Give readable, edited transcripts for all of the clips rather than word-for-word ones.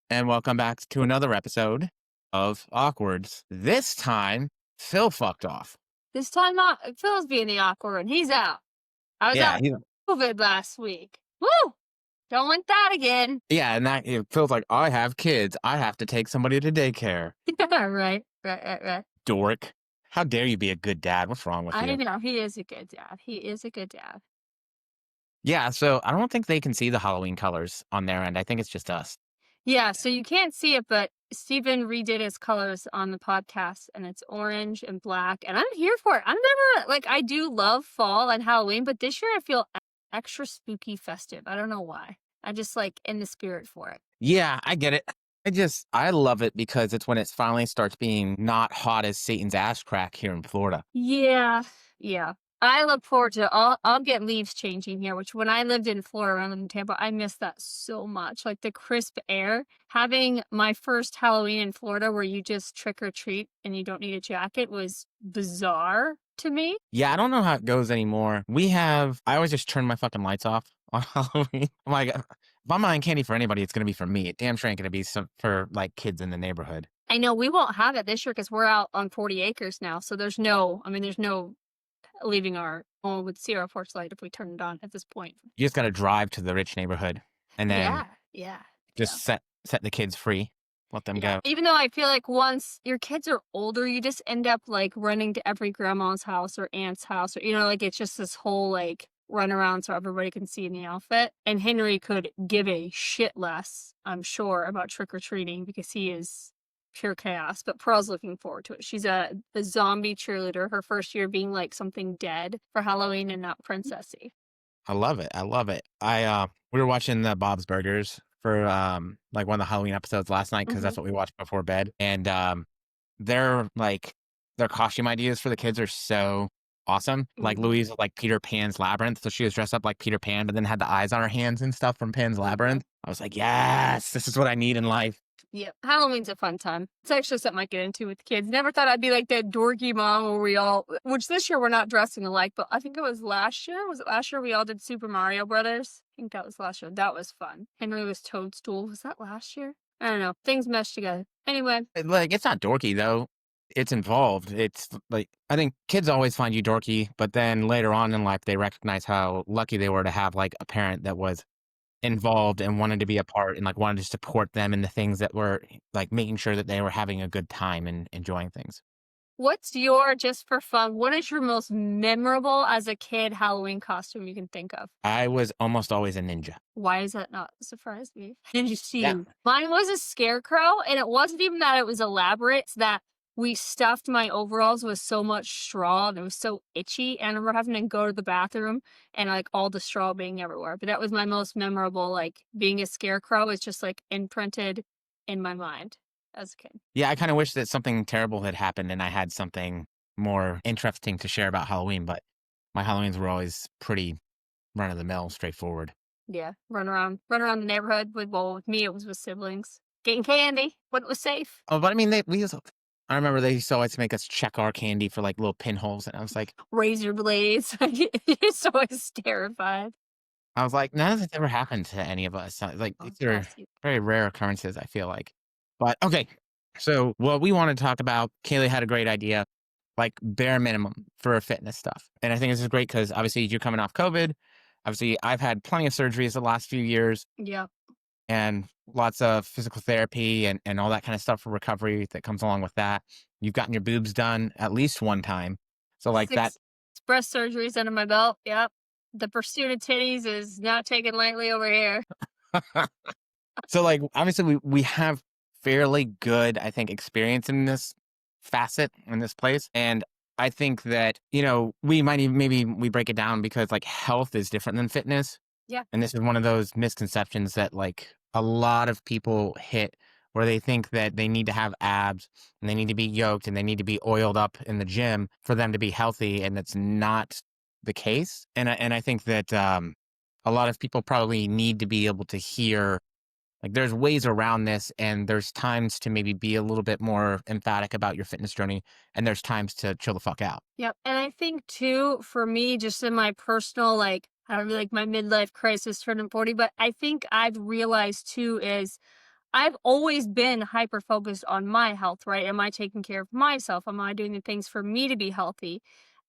and welcome back to another episode of Awkwards. This time, Phil fucked off. This time out, Phil's being the awkward and he's out. I was out with COVID last week. Woo! Don't want that again. And that Phil's like, I have kids. I have to take somebody to daycare. Right. Dork. How dare you be a good dad? What's wrong with you? I know, he is a good dad. Yeah, so I don't think they can see the Halloween colors on their end. I think it's just us. Yeah, so you can't see it, but Steven redid his colors on the podcast, and it's orange and black, and I'm here for it. I do love fall and Halloween, but this year I feel extra spooky festive. I don't know why. I'm just, in the spirit for it. Yeah, I get it. I love it because it's when it finally starts being not hot as Satan's ass crack here in Florida. Yeah. I look forward to I'll get leaves changing here, which when I lived in Florida, I lived in Tampa, I miss that so much. Like the crisp air. Having my first Halloween in Florida where you just trick or treat and you don't need a jacket was bizarre to me. Yeah, I don't know how it goes anymore. I always just turn my fucking lights off on Halloween. I'm like, if I'm buying candy for anybody, it's going to be for me. It damn sure ain't going to be for kids in the neighborhood. I know we won't have it this year because we're out on 40 acres now. So there's no leaving our home with zero porch light if we turn it on at this point. You just got to drive to the rich neighborhood and then set the kids free. Let them go. Even though I feel like once your kids are older, you just end up running to every grandma's house or aunt's house, or it's just this whole run around so everybody can see in the outfit. And Henry could give a shit less, I'm sure, about trick-or-treating because he is pure chaos. But Pearl's looking forward to it. She's a zombie cheerleader, her first year being something dead for Halloween and not princessy. I love it. We were watching the Bob's Burgers for one of the Halloween episodes last night because that's what we watched before bed. And their costume ideas for the kids are so awesome. Like Louise was Peter Pan's Labyrinth, so she was dressed up like Peter Pan, but then had the eyes on her hands and stuff from Pan's Labyrinth. I was like, yes, this is what I need in life. Yeah, Halloween's a fun time. It's actually something I get into with kids. Never thought I'd be like that dorky mom where which this year we're not dressing alike, but I think it was last year. Was it last year we all did Super Mario Brothers? I think that was last year. That was fun. Henry was Toadstool. Was that last year? I don't know. Things meshed together. Anyway. It's not dorky though. It's involved. It's I think kids always find you dorky, but then later on in life, they recognize how lucky they were to have a parent that was involved and wanted to be a part and wanted to support them in the things that were making sure that they were having a good time and enjoying things. What's just for fun, what is your most memorable as a kid Halloween costume you can think of? I was almost always a ninja. Why does that not surprise me? Ninja Steve. Mine was a scarecrow, and it wasn't even that it was elaborate. It's that we stuffed my overalls with so much straw and it was so itchy. And I remember having to go to the bathroom and all the straw being everywhere. But that was my most memorable, being a scarecrow is just imprinted in my mind as a kid. Yeah, I kind of wish that something terrible had happened and I had something more interesting to share about Halloween, but my Halloweens were always pretty run of the mill, straightforward. Yeah, run around the neighborhood with me, it was with siblings. Getting candy when it was safe. Oh, but I mean, I remember they used to always make us check our candy for little pinholes, and I was like, razor blades. Just always terrified. I was like, none of this ever happened to any of us. These are very rare occurrences, I feel like. But okay, so what we want to talk about, Kayleigh had a great idea, bare minimum for fitness stuff. And I think this is great because obviously you're coming off COVID. Obviously, I've had plenty of surgeries the last few years. Yeah. And lots of physical therapy and all that kind of stuff for recovery that comes along with that. You've gotten your boobs done at least one time. So that. Breast surgeries under my belt. Yep. The pursuit of titties is not taken lightly over here. So obviously we have fairly good, I think, experience in this facet, in this place. And I think that, we might even, maybe we break it down because health is different than fitness. Yeah. And this is one of those misconceptions that a lot of people hit where they think that they need to have abs and they need to be yoked and they need to be oiled up in the gym for them to be healthy. And that's not the case. And I think that a lot of people probably need to be able to hear there's ways around this and there's times to maybe be a little bit more emphatic about your fitness journey and there's times to chill the fuck out. Yep. And I think too, for me, just in my personal, I don't really my midlife crisis turning 40, but I think I've realized too is I've always been hyper focused on my health, right? Am I taking care of myself? Am I doing the things for me to be healthy?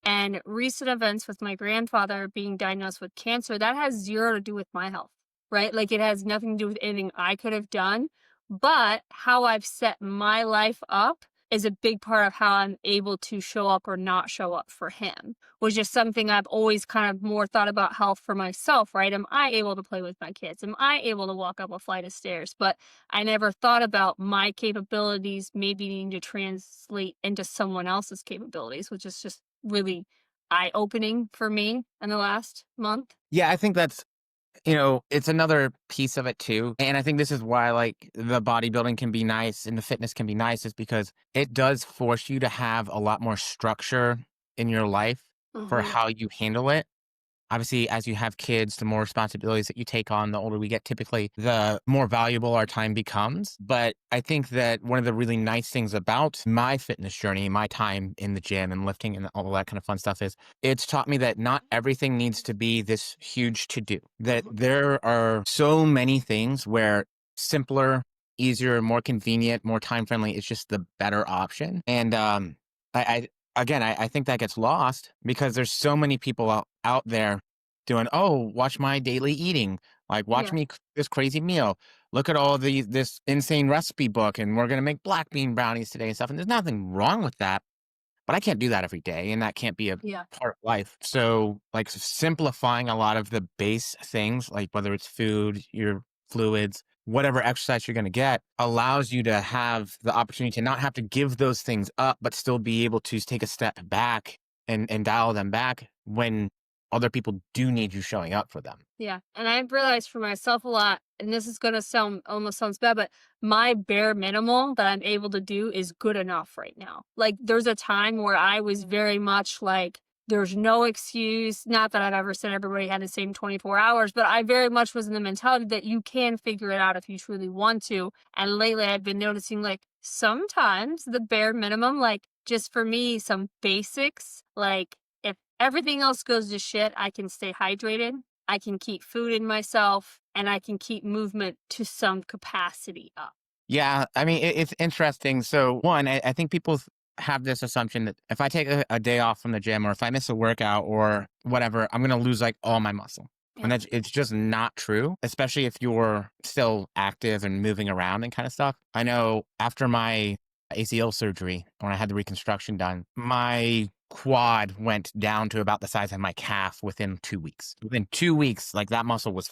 And recent events with my grandfather being diagnosed with cancer, that has zero to do with my health, right? Like it has nothing to do with anything I could have done. But how I've set my life up is a big part of how I'm able to show up or not show up for him, which is something I've always kind of more thought about health for myself, right? Am I able to play with my kids? Am I able to walk up a flight of stairs? But I never thought about my capabilities maybe needing to translate into someone else's capabilities, which is just really eye-opening for me in the last month. Yeah, I think that's, it's another piece of it too. And I think this is why like the bodybuilding can be nice and the fitness can be nice is because it does force you to have a lot more structure in your life for Mhm. how you handle it. Obviously, as you have kids, the more responsibilities that you take on, the older we get, typically, the more valuable our time becomes. But I think that one of the really nice things about my fitness journey, my time in the gym and lifting and all that kind of fun stuff is it's taught me that not everything needs to be this huge to do, that Mhm. there are so many things where simpler, easier, more convenient, more time friendly is just the better option. And I again, I think that gets lost because there's so many people out there doing, oh, watch my daily eating. Like, watch Yeah. me this crazy meal. Look at all this insane recipe book, and we're gonna make black bean brownies today and stuff. And there's nothing wrong with that, but I can't do that every day, and that can't be a Yeah. part of life. So, like, simplifying a lot of the base things, like whether it's food, your fluids, whatever exercise you're going to get, allows you to have the opportunity to not have to give those things up, but still be able to take a step back and dial them back when other people do need you showing up for them. Yeah, and I've realized for myself a lot, and this is gonna sound almost sounds bad, but my bare minimal that I'm able to do is good enough right now. Like there's a time where I was very much like, there's no excuse. Not that I've ever said everybody had the same 24 hours, but I very much was in the mentality that you can figure it out if you truly want to. And lately I've been noticing like sometimes the bare minimum, like just for me, some basics, like if everything else goes to shit, I can stay hydrated, I can keep food in myself, and I can keep movement to some capacity up. Yeah, I mean, it's interesting. So, one, I think people have this assumption that if I take a day off from the gym or if I miss a workout or whatever, I'm going to lose like all my muscle. And Yeah. it's just not true, especially if you're still active and moving around and kind of stuff. I know after my ACL surgery, when I had the reconstruction done, my quad went down to about the size of my calf within 2 weeks. Within 2 weeks, like that muscle was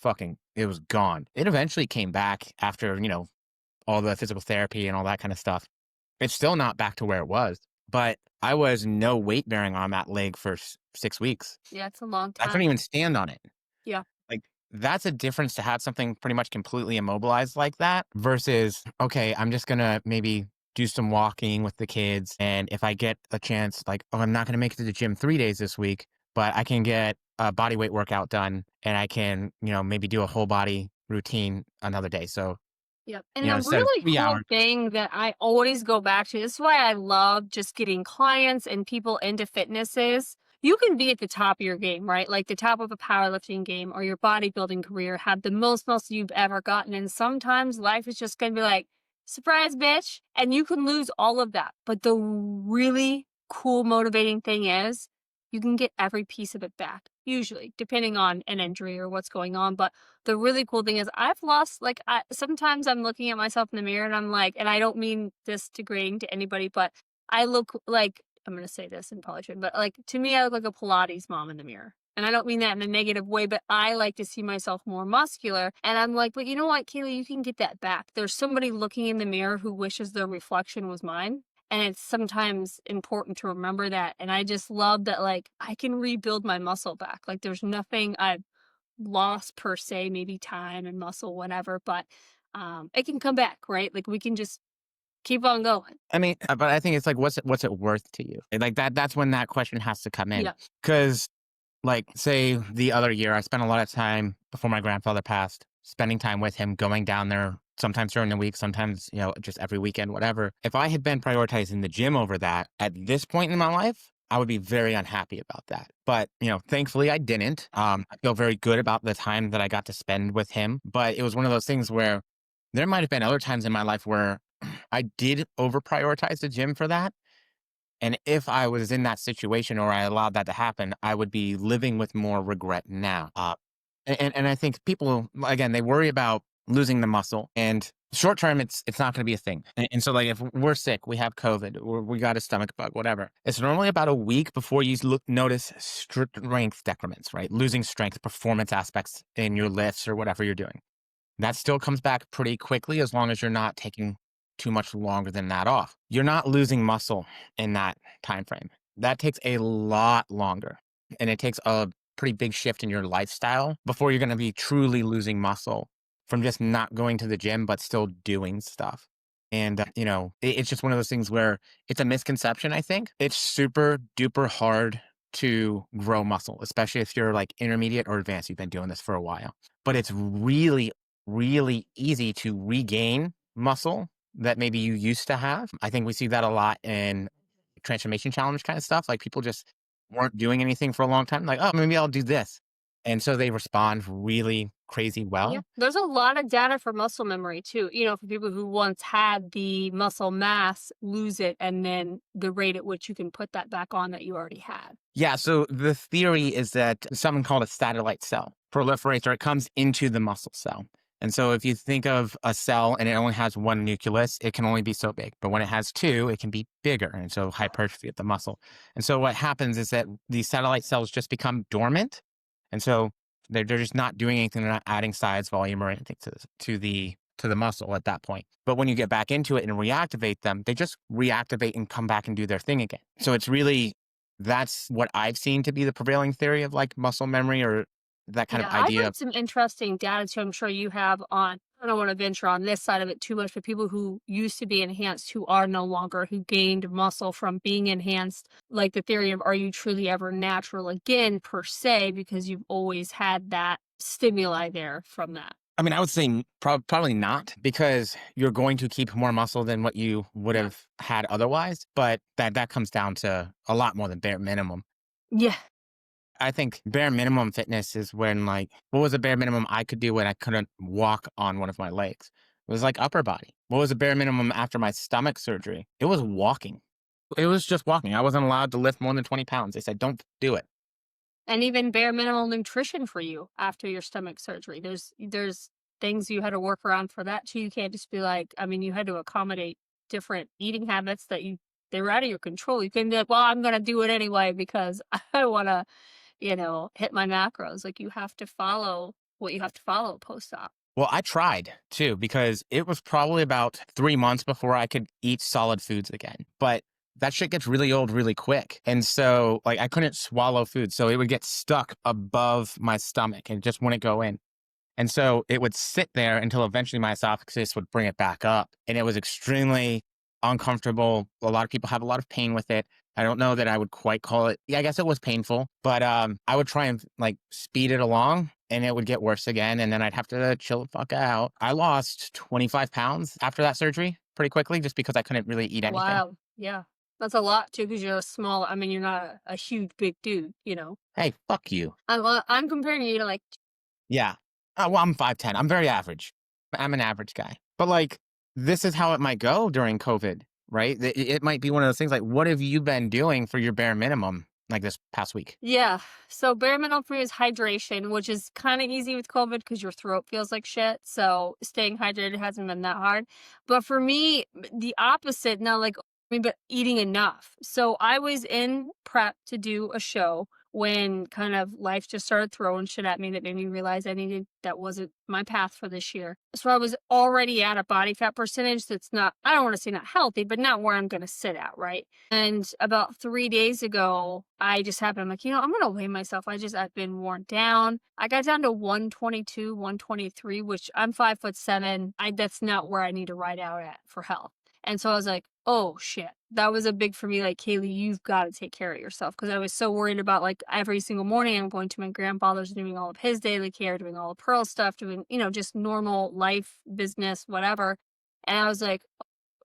it was gone. It eventually came back after, all the physical therapy and all that kind of stuff. It's still not back to where it was, but I was no weight bearing on that leg for 6 weeks. Yeah, it's a long I couldn't time. even stand on it. Yeah. Like, that's a difference to have something pretty much completely immobilized like that versus, okay, I'm just gonna maybe do some walking with the kids. And if I get a chance, like, oh, I'm not gonna make it to the gym 3 days this week, but I can get a body weight workout done and I can, maybe do a whole body routine another day. So, Yep. And a instead of really three cool hours, thing that I always go back to, this is why I love just getting clients and people into fitness is you can be at the top of your game, right? Like the top of a powerlifting game or your bodybuilding career, have the most muscle you've ever gotten. And sometimes life is just going to be like, surprise, bitch. And you can lose all of that. But the really cool, motivating thing is you can get every piece of it back, usually, depending on an injury or what's going on. But the really cool thing is I've lost like sometimes I'm looking at myself in the mirror and I'm like, and I don't mean this degrading to anybody, but I look like, I'm gonna say this and probably shouldn't, but like to me I look like a Pilates mom in the mirror. And I don't mean that in a negative way, but I like to see myself more muscular. And I'm like, but you know what, Kayleigh, you can get that back. There's somebody looking in the mirror who wishes their reflection was mine. And it's sometimes important to remember that. And I just love that, like, I can rebuild my muscle back. Like, there's nothing I've loss per se, maybe time and muscle, whatever, but it can come back, right? Like we can just keep on going. I mean, but I think it's like, what's it worth to you? And, like that's when that question has to come in. Yeah. Because, like, say the other year, I spent a lot of time before my grandfather passed, spending time with him, going down there sometimes during the week, sometimes, just every weekend, whatever. If I had been prioritizing the gym over that at this point in my life, I would be very unhappy about that. But, thankfully I didn't. I feel very good about the time that I got to spend with him. But it was one of those things where There might have been other times in my life where I did over prioritize the gym for that. And if I was in that situation or I allowed that to happen, I would be living with more regret now. And I think people, again, they worry about losing the muscle, and short term, it's not going to be a thing. And so, like, if we're sick, we have COVID, or we got a stomach bug, whatever, it's normally about a week before you notice strength decrements, right? Losing strength, performance aspects in your lifts or whatever you're doing. That still comes back pretty quickly as long as you're not taking too much longer than that off. You're not losing muscle in that time frame. That takes a lot longer, and it takes a pretty big shift in your lifestyle before you're going to be truly losing muscle from just not going to the gym but still doing stuff. And it's just one of those things where it's a misconception. I think it's super duper hard to grow muscle, especially if you're like intermediate or advanced. You've been doing this for a while, but it's really easy to regain muscle that maybe you used to have. I think we see that a lot in transformation challenge kind of stuff. Like people just weren't doing anything for a long time. Like, oh, maybe I'll do this. And so they respond really crazy Yeah, well. there's a lot of data for muscle memory too. For people who once had the muscle mass, lose it, and then the rate at which you can put that back on that you already had. Yeah. So the theory is that something called a satellite cell proliferates or it comes into the muscle cell. And so if you think of a cell and it only has one nucleus, it can only be so big. But when it has two, it can be bigger. And so hypertrophy of the muscle. And so what happens is that these satellite cells just become dormant. And so they're just not doing anything. They're not adding size, volume, or anything to the muscle at that point. But when you get back into it and reactivate them, they just reactivate and come back and do their thing again. So it's really that's what I've seen to be the prevailing theory of like muscle memory or that kind of Yeah, I've idea of read some interesting data too. I'm sure you have on. I don't want to venture on this side of it too much, but people who used to be enhanced who are no longer, who gained muscle from being enhanced, like the theory of are you truly ever natural again, per se, because you've always had that stimuli there from that. I mean, I would say probably not because you're going to keep more muscle than what you would Yeah. have had otherwise. But that comes down to a lot more than bare minimum. Yeah. I think bare minimum fitness is when like what was the bare minimum I could do when I couldn't walk on one of my legs? It was like upper body. What was the bare minimum after my stomach surgery? It was walking. It was just walking. I wasn't allowed to lift more than 20 pounds. They said, don't do it. And even bare minimal nutrition for you after your stomach surgery. There's things you had to work around for that too. You can't just be like, I mean, you had to accommodate different eating habits that they were out of your control. You couldn't be like, well, I'm gonna do it anyway because I wanna, hit my macros. Like you have to follow what you have to follow post op. Well, I tried too because it was probably about 3 months before I could eat solid foods again. But that shit gets really old really quick. And so, like, I couldn't swallow food. So it would get stuck above my stomach and it just wouldn't go in. And so it would sit there until eventually my esophagus would bring it back up. And it was extremely uncomfortable. A lot of people have a lot of pain with it. I don't know that I would quite call it. Yeah, I guess it was painful, but I would try and like speed it along and it would get worse again. And then I'd have to chill the fuck out. I lost 25 pounds after that surgery pretty quickly just because I couldn't really eat anything. Wow. Yeah. That's a lot too, because you're a small, I mean, you're not a huge big dude. Hey, fuck you. I'm comparing you to like, Yeah. Well, I'm 5'10". I'm very average. I'm an average guy. But like, this is how it might go during COVID, right? It might be one of those things like, what have you been doing for your bare minimum like this past week? yeah. So bare minimum for me is hydration, which is kind of easy with COVID because your throat feels like shit. So staying hydrated hasn't been that hard. But for me, the opposite now, like, I mean, but eating enough. So I was in prep to do a show when kind of life just started throwing shit at me that made me realize that wasn't my path for this year. So I was already at a body fat percentage that's not, I don't want to say not healthy, but not where I'm going to sit at, right? And about 3 days ago, I just happened, I'm like, I'm going to weigh myself. I've been worn down. I got down to 122, 123, which I'm 5'7". That's not where I need to ride out at for health. And so I was like, oh shit. That was a big for me, like, Kayleigh, you've got to take care of yourself. Cause I was so worried about like every single morning I'm going to my grandfather's doing all of his daily care, doing all the Pearl stuff, doing, just normal life, business, whatever. And I was like,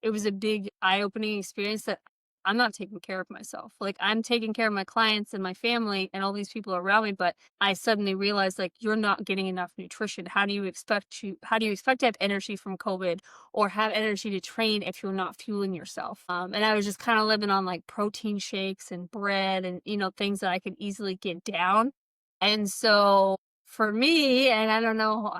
it was a big eye-opening experience that I'm not taking care of myself. Like, I'm taking care of my clients and my family and all these people around me, but I suddenly realized, like, you're not getting enough nutrition. How do you expect to have energy from COVID or have energy to train if you're not fueling yourself? And I was just kind of living on like protein shakes and bread and, things that I could easily get down. And so for me, and I don't know,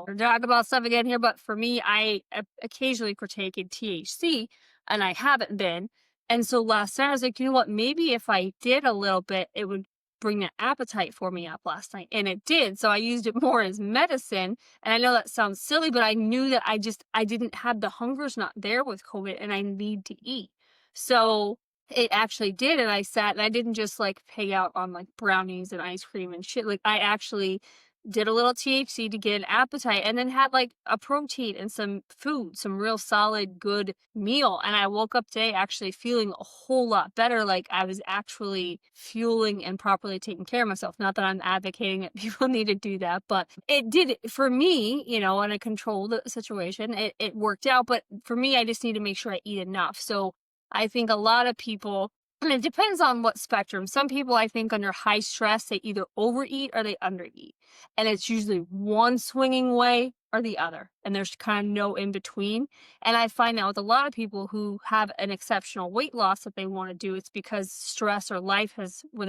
we're talking about stuff again here, but for me, I occasionally partake in THC, and I haven't been. And so last night I was like, you know what? Maybe if I did a little bit, it would bring the appetite for me up last night. And it did. So I used it more as medicine. And I know that sounds silly, but I knew that I didn't have the hunger's not there with COVID and I need to eat. So it actually did, and I sat and I didn't just, like, pay out on, like, brownies and ice cream and shit, like, I actually did a little THC to get an appetite and then had, like, a protein and some food, some real solid, good meal, and I woke up today actually feeling a whole lot better, like, I was actually fueling and properly taking care of myself, not that I'm advocating that people need to do that, but it did for me, in a controlled situation, it worked out, but for me, I just need to make sure I eat enough, so I think a lot of people, and it depends on what spectrum. Some people, I think, under high stress, they either overeat or they undereat. And it's usually one swinging way or the other. And there's kind of no in between. And I find that with a lot of people who have an exceptional weight loss that they want to do, it's because stress or life has, where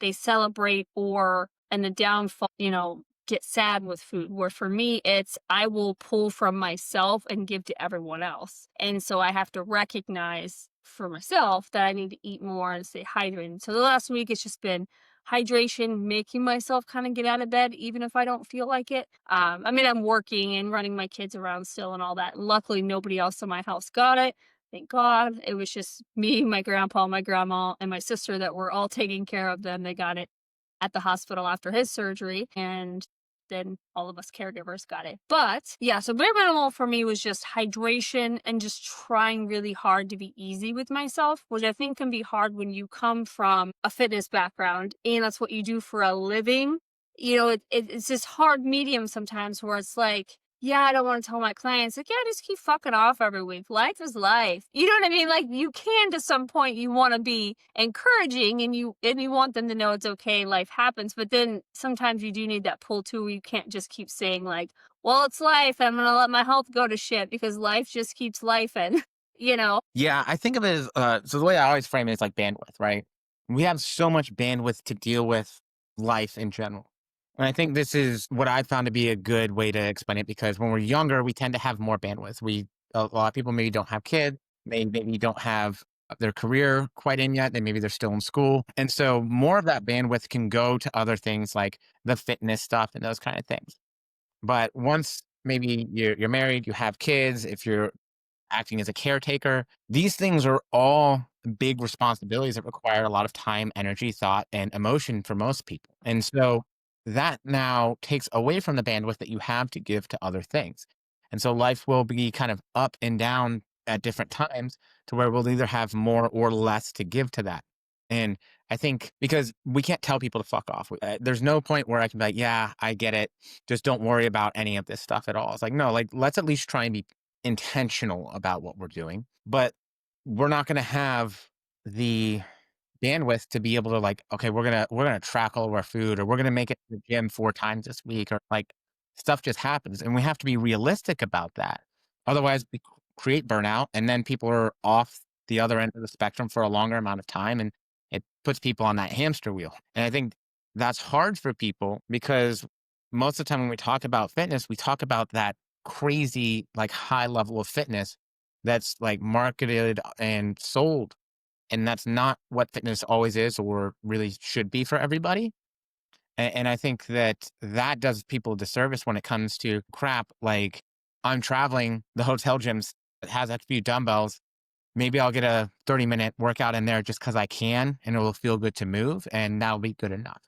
they celebrate or, and the downfall, get sad with food. Where for me, it's I will pull from myself and give to everyone else. And so I have to recognize for myself that I need to eat more and stay hydrated. So the last week it's just been hydration, making myself kind of get out of bed, even if I don't feel like it. I mean, I'm working and running my kids around still and all that. Luckily, nobody else in my house got it. Thank God. It was just me, my grandpa, my grandma, and my sister that were all taking care of them. They got it at the hospital after his surgery, and then all of us caregivers got it. But yeah, so bare minimal for me was just hydration and just trying really hard to be easy with myself, which I think can be hard when you come from a fitness background and that's what you do for a living. It's this hard medium sometimes where it's like, yeah, I don't want to tell my clients, like, yeah, just keep fucking off every week. Life is life. You know what I mean? Like, you can, to some point, you want to be encouraging and you want them to know it's okay, life happens. But then sometimes you do need that pull too, where you can't just keep saying like, well, it's life. I'm gonna let my health go to shit because life just keeps life and you know. Yeah, I think of it as so the way I always frame it is like bandwidth, right? We have so much bandwidth to deal with life in general. And I think this is what I found to be a good way to explain it because when we're younger, we tend to have more bandwidth. A lot of people maybe don't have kids, maybe don't have their career quite in yet, they maybe they're still in school. And so more of that bandwidth can go to other things like the fitness stuff and those kind of things. But once maybe you're married, you have kids, if you're acting as a caretaker. These things are all big responsibilities that require a lot of time, energy, thought, and emotion for most people. And so that now takes away from the bandwidth that you have to give to other things. And so life will be kind of up and down at different times to where we'll either have more or less to give to that. And I think because we can't tell people to fuck off. There's no point where I can be like, yeah, I get it. Just don't worry about any of this stuff at all. It's like, no, like, let's at least try and be intentional about what we're doing, but we're not going to have the bandwidth to be able to like, okay, we're going to track all of our food or we're going to make it to the gym 4 times this week or like stuff just happens. And we have to be realistic about that. Otherwise we create burnout and then people are off the other end of the spectrum for a longer amount of time. And it puts people on that hamster wheel. And I think that's hard for people because most of the time when we talk about fitness, we talk about that crazy, like high level of fitness that's like marketed and sold. And that's not what fitness always is or really should be for everybody. And I think that that does people a disservice when it comes to crap. Like I'm traveling, the hotel gym has a few dumbbells. Maybe I'll get a 30-minute workout in there just because I can and it will feel good to move and that'll be good enough.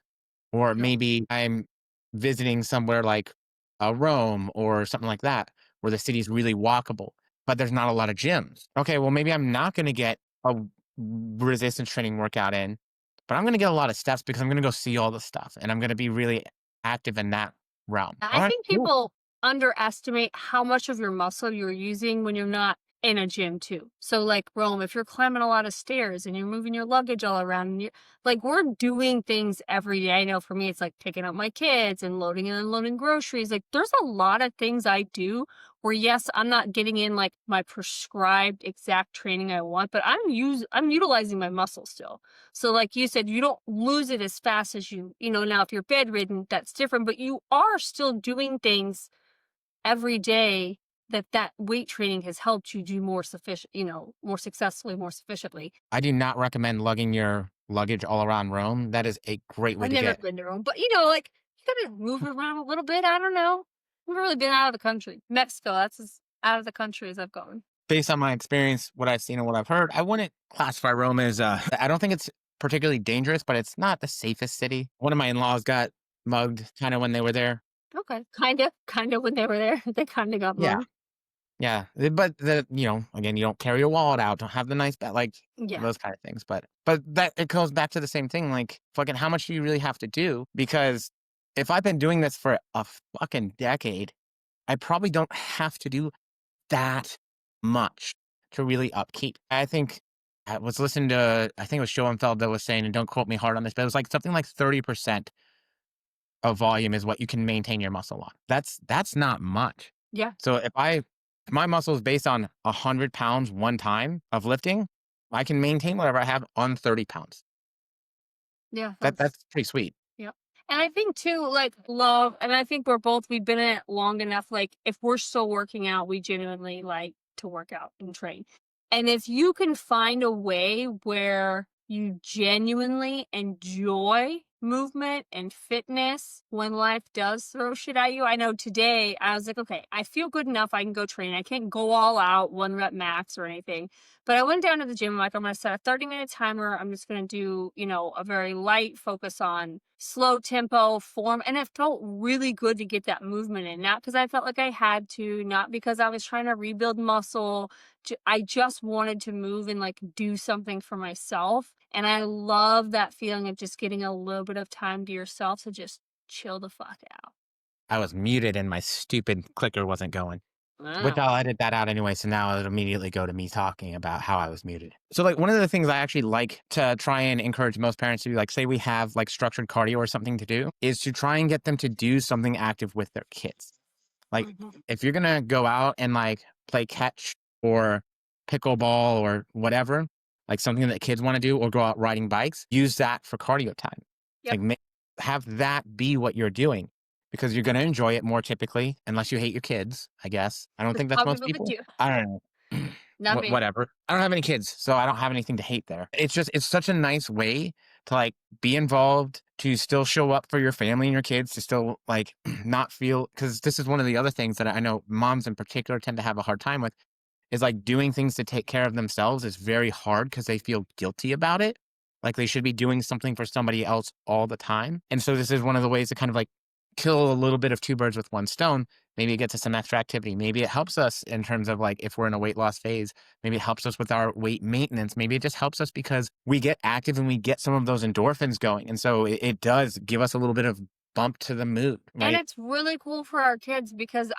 Or maybe I'm visiting somewhere like Rome or something like that, where the city's really walkable, but there's not a lot of gyms. Okay, well, maybe I'm not going to get a resistance training workout in, but I'm going to get a lot of steps because I'm going to go see all the stuff and I'm going to be really active in that realm. All I right, think cool. people underestimate how much of your muscle you're using when you're not in a gym too. So like Rome, if you're climbing a lot of stairs and you're moving your luggage all around and you're like we're doing things every day. I know for me it's like picking up my kids and loading and unloading groceries. Like there's a lot of things I do where yes, I'm not getting in like my prescribed exact training I want, but I'm utilizing my muscle still. So like you said, you don't lose it as fast as now if you're bedridden, that's different, but you are still doing things every day that weight training has helped you do more sufficient, more successfully, more sufficiently. I do not recommend lugging your luggage all around Rome. That is a great way I've to never get. been to Rome, but like you gotta move around a little bit. I don't know. I've never really been out of the country. Mexico, that's as out of the country as I've gone. Based on my experience, what I've seen and what I've heard, I wouldn't classify Rome as, I don't think it's particularly dangerous, but it's not the safest city. One of my in-laws got mugged kind of when they were there. Okay. Kinda when they were there, they kinda got Yeah. mugged. Yeah. But again, you don't carry your wallet out, don't have the nice bag, like Yeah. those kind of things. But that it goes back to the same thing. Like, fucking, how much do you really have to do? Because if I've been doing this for a fucking decade, I probably don't have to do that much to really upkeep. I think I was listening to, I think it was Schoenfeld that was saying, and don't quote me hard on this, but it was like something like 30% of volume is what you can maintain your muscle on. That's not much. Yeah. So if my muscle is based on 100 pounds one time of lifting, I can maintain whatever I have on 30 pounds. Yeah, That's pretty sweet. yep. And I think too, like love, and I think we've been in it long enough. Like if we're still working out, we genuinely like to work out and train. And if you can find a way where you genuinely enjoy movement and fitness when life does throw shit at you. I know today I was like, okay, I feel good enough. I can go train. I can't go all out, 1 rep max or anything. But I went down to the gym, like, I'm gonna set a 30-minute timer. I'm just gonna do, a very light focus on slow tempo form. And it felt really good to get that movement in. Not because I felt like I had to, not because I was trying to rebuild muscle. I just wanted to move and like do something for myself. And I love that feeling of just getting a little bit of time to yourself to just chill the fuck out. I was muted and my stupid clicker wasn't going. Which Wow. I'll edit that out anyway, so now it'll immediately go to me talking about how I was muted. So, like, one of the things I actually like to try and encourage most parents to do, like, say we have, like, structured cardio or something to do, is to try and get them to do something active with their kids. Like, Mhm. if you're gonna go out and, like, play catch or pickleball or whatever, like, something that kids wanna do or go out riding bikes, use that for cardio time. Yep. Like, have that be what you're doing because you're gonna enjoy it more typically, unless you hate your kids, I guess. I don't think that's Some most people people. do. I don't know. Not me. Whatever. I don't have any kids, so I don't have anything to hate there. It's such a nice way to, like, be involved, to still show up for your family and your kids, to still, like, not feel, because this is one of the other things that I know moms in particular tend to have a hard time with, is like doing things to take care of themselves is very hard because they feel guilty about it. Like they should be doing something for somebody else all the time. And so this is one of the ways to kind of like kill a little bit of two birds with one stone. Maybe it gets us some extra activity. Maybe it helps us in terms of like if we're in a weight loss phase, maybe it helps us with our weight maintenance. Maybe it just helps us because we get active and we get some of those endorphins going. And so it does give us a little bit of bump to the mood, And right? it's really cool for our kids because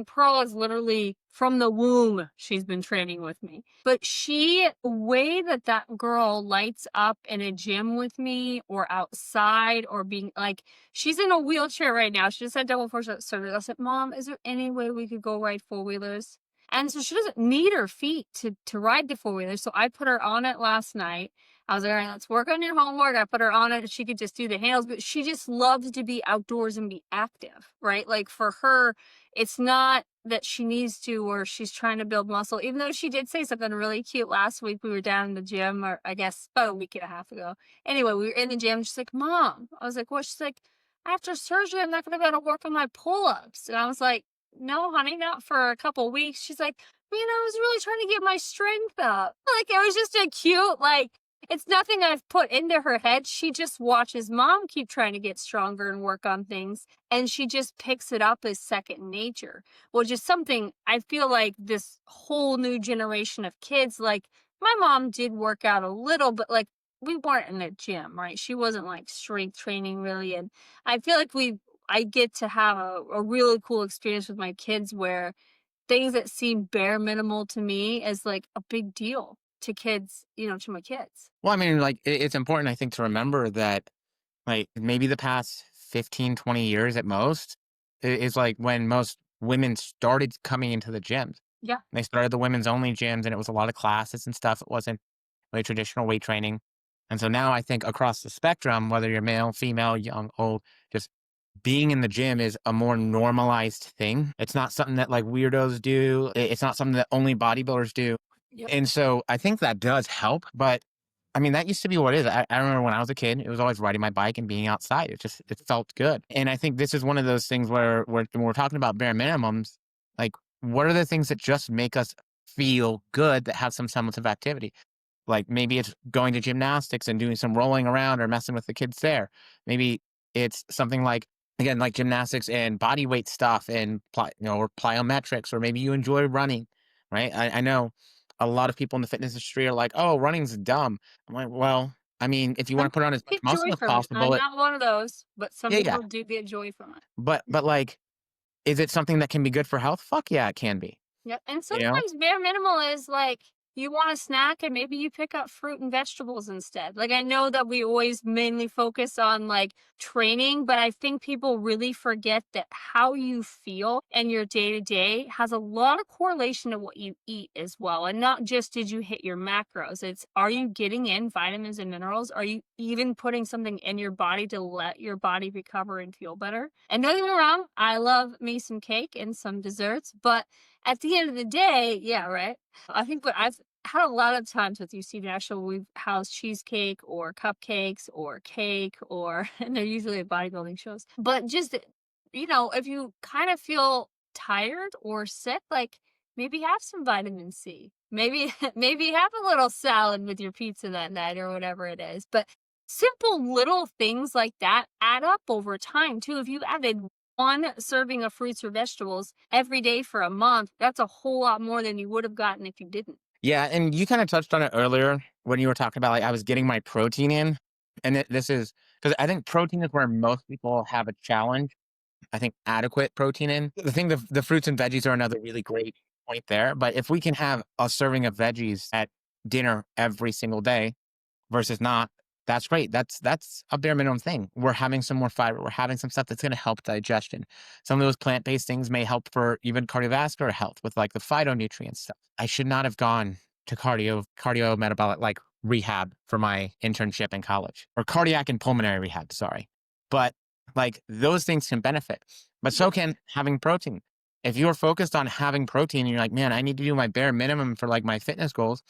Pearl is literally from the womb, she's been training with me. But the way that girl lights up in a gym with me or outside or being like, she's in a wheelchair right now. She just had double surgery. I said, Mom, is there any way we could go ride four wheelers? And so she doesn't need her feet to ride the four wheeler. So I put her on it last night. I was like, all right, let's work on your homework. I put her on it and she could just do the handles, but she just loves to be outdoors and be active, right? Like for her, it's not that she needs to or she's trying to build muscle, even though she did say something really cute last week. We were down in the gym, or I guess about a week and a half ago. Anyway, we were in the gym. She's like, Mom. I was like, what? She's like, after surgery, I'm not going to be able to work on my pull ups. And I was like, no, honey, not for a couple weeks. She's like, I was really trying to get my strength up. Like, it was just a cute, like, it's nothing I've put into her head. She just watches Mom keep trying to get stronger and work on things, and she just picks it up as second nature, which is something I feel like this whole new generation of kids, like, my mom did work out a little, but, like, we weren't in a gym, right? She wasn't, like, strength training really, and I feel like I get to have a really cool experience with my kids where things that seem bare minimal to me is like a big deal to kids, to my kids. Well, I mean, like, it's important, I think, to remember that, like, maybe the past 15, 20 years at most is like when most women started coming into the gyms. Yeah. They started the women's only gyms and it was a lot of classes and stuff. It wasn't like traditional weight training. And so now I think across the spectrum, whether you're male, female, young, old, just being in the gym is a more normalized thing. It's not something that like weirdos do. It's not something that only bodybuilders do. Yep. And so I think that does help. But I mean, that used to be what it is. I remember when I was a kid, it was always riding my bike and being outside. It felt good. And I think this is one of those things where when we're talking about bare minimums, like what are the things that just make us feel good that have some semblance of activity? Like maybe it's going to gymnastics and doing some rolling around or messing with the kids there. Maybe it's something like, again, like gymnastics and body weight stuff and or plyometrics, or maybe you enjoy running, right? I know a lot of people in the fitness industry are like, oh, running's dumb. I'm like, well, I mean, if you want Some to put on as much get joy muscle as from it. I'm possible, not one of those, but some yeah, yeah. people do get joy from it. But like, is it something that can be good for health? Fuck yeah, it can be. Yep, and You know? sometimes bare minimal is, like, you want a snack and maybe you pick up fruit and vegetables instead. Like, I know that we always mainly focus on, like, training, but I think people really forget that how you feel in your day-to-day has a lot of correlation to what you eat as well, and not just did you hit your macros, it's are you getting in vitamins and minerals? Are you even putting something in your body to let your body recover and feel better? And don't get me wrong, I love me some cake and some desserts, but at the end of the day, yeah, right? I think what I've had a lot of times with UC National, we've housed cheesecake or cupcakes or cake or and they're usually at bodybuilding shows. But just, if you kind of feel tired or sick, like maybe have some vitamin C. Maybe maybe have a little salad with your pizza that night or whatever it is. But simple little things like that add up over time too. If you added one serving of fruits or vegetables every day for a month, that's a whole lot more than you would have gotten if you didn't. Yeah, and you kind of touched on it earlier when you were talking about like I was getting my protein in, and this is because I think protein is where most people have a challenge. I think adequate protein in. The thing, the fruits and veggies are another really great point there. But if we can have a serving of veggies at dinner every single day versus not, that's great. That's a bare minimum thing. We're having some more fiber. We're having some stuff that's going to help digestion. Some of those plant based things may help for even cardiovascular health with like the phytonutrient stuff. I should not have gone to cardio metabolic like rehab for my internship in college, or cardiac and pulmonary rehab. Sorry, but like those things can benefit, but so Yes. can having protein. If you're focused on having protein, and you're like, man, I need to do my bare minimum for like my fitness goals.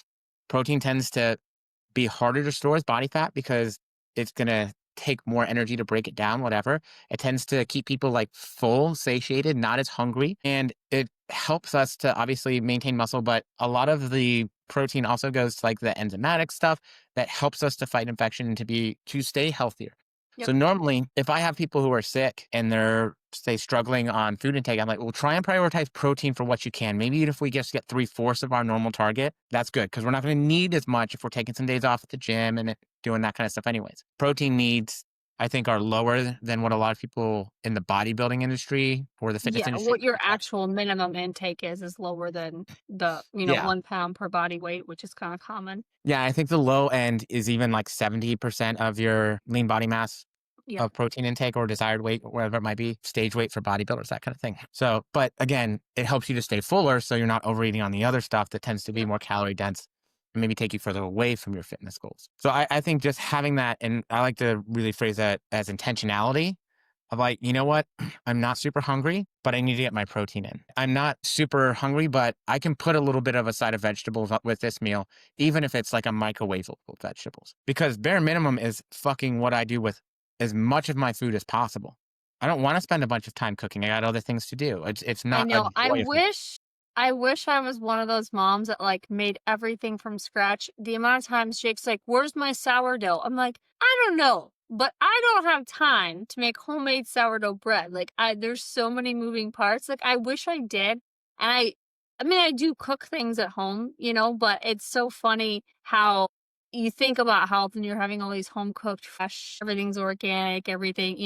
Protein tends to be harder to store as body fat because it's going to take more energy to break it down, whatever. It tends to keep people like full, satiated, not as hungry. And it helps us to obviously maintain muscle. But a lot of the protein also goes to like the enzymatic stuff that helps us to fight infection and to stay healthier. Yep. So normally, if I have people who are sick and they're, say, struggling on food intake, I'm like, well, try and prioritize protein for what you can. Maybe if we just get 3/4 of our normal target, that's good because we're not going to need as much if we're taking some days off at the gym and doing that kind of stuff anyways. Protein needs, I think, are lower than what a lot of people in the bodybuilding industry or the fitness Yeah, industry. what your actual minimum intake is lower than the, Yeah. 1 pound per body weight, which is kind of common. Yeah. I think the low end is even like 70% of your lean body mass Yeah. of protein intake or desired weight, whatever it might be, stage weight for bodybuilders, that kind of thing. So, but again, it helps you to stay fuller so you're not overeating on the other stuff that tends to be Yep. more calorie dense and maybe take you further away from your fitness goals. So I think just having that, and I like to really phrase that as intentionality of like, you know what? I'm not super hungry, but I need to get my protein in. I'm not super hungry, but I can put a little bit of a side of vegetables up with this meal, even if it's like a microwavable vegetables. Because bare minimum is fucking what I do with as much of my food as possible. I don't want to spend a bunch of time cooking. I got other things to do. It's I not a know. I joy of mine. wish I wish I was one of those moms that like made everything from scratch. The amount of times Jake's like, "Where's my sourdough?" I'm like, "I don't know." But I don't have time to make homemade sourdough bread. Like there's so many moving parts. Like I wish I did. And I mean I do cook things at home, but it's so funny how you think about health and you're having all these home cooked fresh, everything's organic, everything,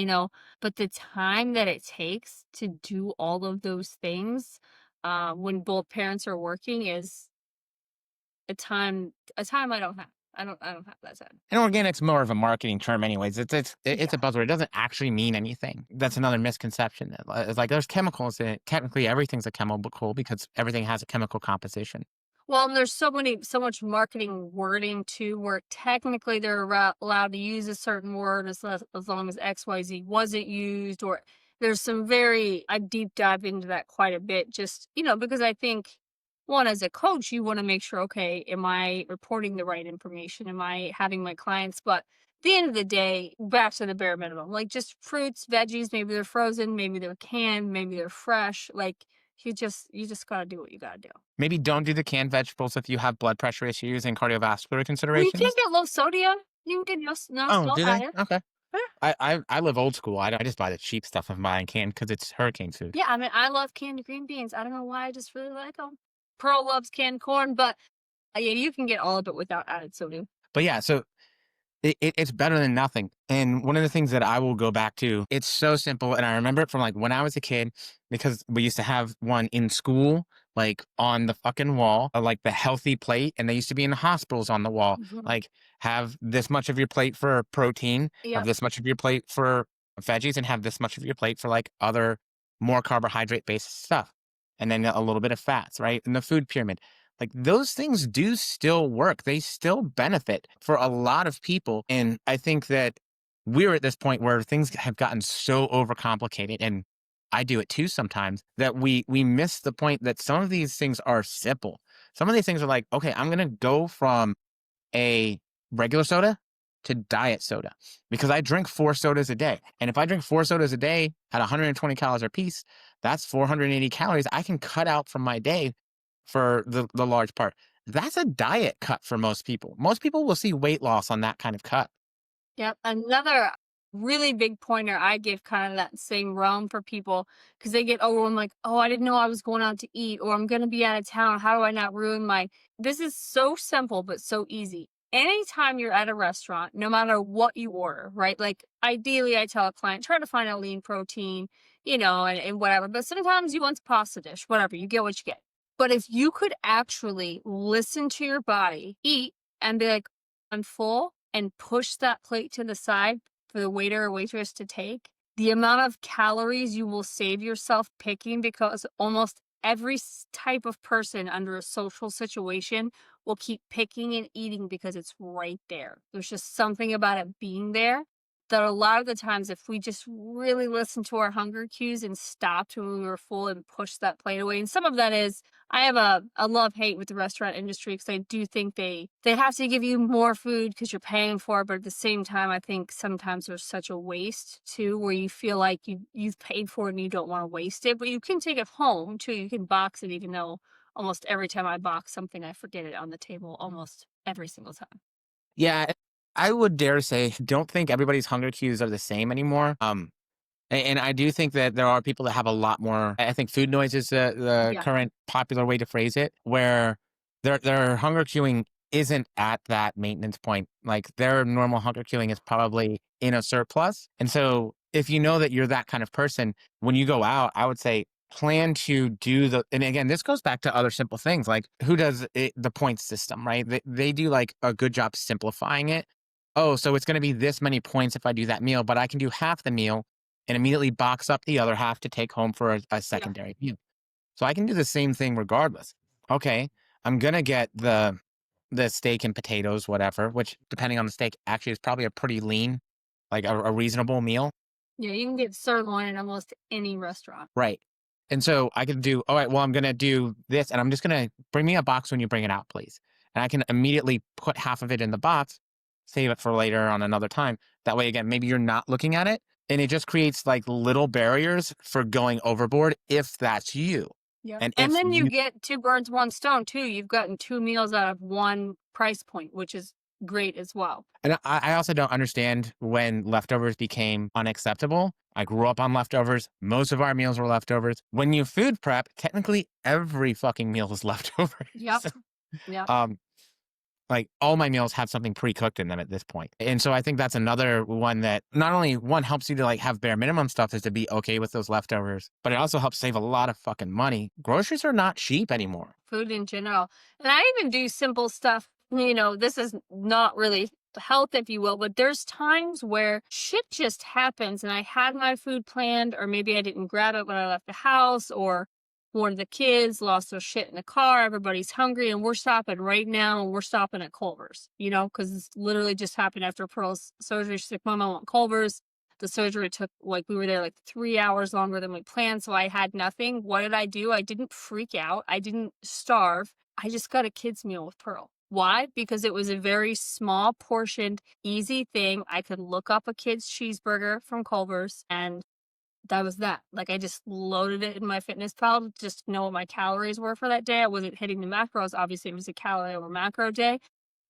but the time that it takes to do all of those things when both parents are working is a time I don't have. I don't have that time. And organic's more of a marketing term anyways. It's a Yeah. buzzword. It doesn't actually mean anything. That's another misconception. It's like there's chemicals in it. Technically, everything's a chemical because everything has a chemical composition. Well, and there's so much marketing wording too, where technically they're allowed to use a certain word as long as XYZ wasn't used, or there's some very, I deep dive into that quite a bit, just, because I think, one, as a coach, you want to make sure, okay, am I reporting the right information? Am I having my clients? But at the end of the day, back to the bare minimum, like just fruits, veggies, maybe they're frozen, maybe they're canned, maybe they're fresh. Like you just gotta do what you gotta do. Maybe don't do the canned vegetables if you have blood pressure issues and cardiovascular Well, you can considerations. get low sodium. You can get no Oh, salt do they? added. Okay. Yeah. I live old school. I just buy the cheap stuff I'm buying canned because it's hurricane food. Yeah, I mean, I love canned green beans. I don't know why, I just really like them. Pearl loves canned corn, but, yeah, you can get all of it without added sodium. But yeah, so it's better than nothing. And one of the things that I will go back to, it's so simple. And I remember it from like when I was a kid, because we used to have one in school, like on the fucking wall, like the healthy plate. And they used to be in the hospitals on the wall, Mhm. like have this much of your plate for protein, have Yep, this much of your plate for veggies, and have this much of your plate for like other more carbohydrate based stuff. And then a little bit of fats, right? In the food pyramid. Like those things do still work. They still benefit for a lot of people. And I think that we're at this point where things have gotten so overcomplicated, and I do it too sometimes, that we miss the point that some of these things are simple. Some of these things are like, okay, I'm gonna go from a regular soda to diet soda because I drink 4 sodas a day. And if I drink 4 sodas a day at 120 calories a piece, that's 480 calories I can cut out from my day for the large part. That's a diet cut for most people. Most people will see weight loss on that kind of cut. yep. Another really big pointer I give kind of that same realm for people because they get overwhelmed, like, oh, I didn't know I was going out to eat, or I'm gonna be out of town. How do I not ruin my this is so simple but so easy. Anytime you're at a restaurant, no matter what you order, right? Like ideally I tell a client, try to find a lean protein, and whatever. But sometimes you want a pasta dish, whatever, you get what you get. But if you could actually listen to your body, eat, and be like, I'm full, and push that plate to the side for the waiter or waitress to take, the amount of calories you will save yourself picking, because almost every type of person under a social situation will keep picking and eating because it's right there. There's just something about it being there that a lot of the times, if we just really listen to our hunger cues and stopped when we were full and pushed that plate away. And some of that is, I have a love hate with the restaurant industry because I do think they have to give you more food because you're paying for it, but at the same time, I think sometimes there's such a waste too, where you feel like you've paid for it and you don't want to waste it, but you can take it home too. You can box it, even though almost every time I box something, I forget it on the table almost every single time. Yeah, I would dare say, don't think everybody's hunger cues are the same anymore. And I do think that there are people that have a lot more. I think food noise is the Yeah. current popular way to phrase it, where their hunger cueing isn't at that maintenance point. Like their normal hunger cueing is probably in a surplus. And so if you know that you're that kind of person, when you go out, I would say plan to do and again, this goes back to other simple things like who does the point system, right? They do like a good job simplifying it. Oh, so it's going to be this many points if I do that meal, but I can do half the meal and immediately box up the other half to take home for a Yeah. secondary meal. So I can do the same thing regardless. Okay, I'm gonna get the steak and potatoes, whatever, which depending on the steak actually is probably a pretty lean, like a reasonable meal. Yeah, you can get sirloin in almost any restaurant. Right. And so I could do, all right, well, I'm gonna do this and I'm just gonna bring me a box when you bring it out, please. And I can immediately put half of it in the box, save it for later on another time. That way, again, maybe you're not looking at it. And it just creates like little barriers for going overboard if that's you. Yep. And And if then you you get two birds, one stone too. You've gotten two meals out of one price point, which is great as well. And I also don't understand when leftovers became unacceptable. I grew up on leftovers. Most of our meals were leftovers. When you food prep, technically every fucking meal is leftovers. Yep. Yep. um, Like all my meals have something pre-cooked in them at this point. And so I think that's another one that not only one helps you to like have bare minimum stuff is to be okay with those leftovers, but it also helps save a lot of fucking money. Groceries are not cheap anymore. Food in general. And I even do simple stuff. This is not really health, if you will, but there's times where shit just happens and I had my food planned, or maybe I didn't grab it when I left the house, or one of the kids lost their shit in the car. Everybody's hungry and we're stopping right now and we're stopping at Culver's, because it's literally just happened after Pearl's surgery. She's like, Mom, I want Culver's. The surgery took we were there like 3 hours longer than we planned. So I had nothing. What did I do? I didn't freak out. I didn't starve. I just got a kid's meal with Pearl. Why? Because it was a very small portioned, easy thing. I could look up a kid's cheeseburger from Culver's and that was that. Like, I just loaded it in my fitness pal just to know what my calories were for that day. I wasn't hitting the macros. Obviously, it was a calorie over macro day.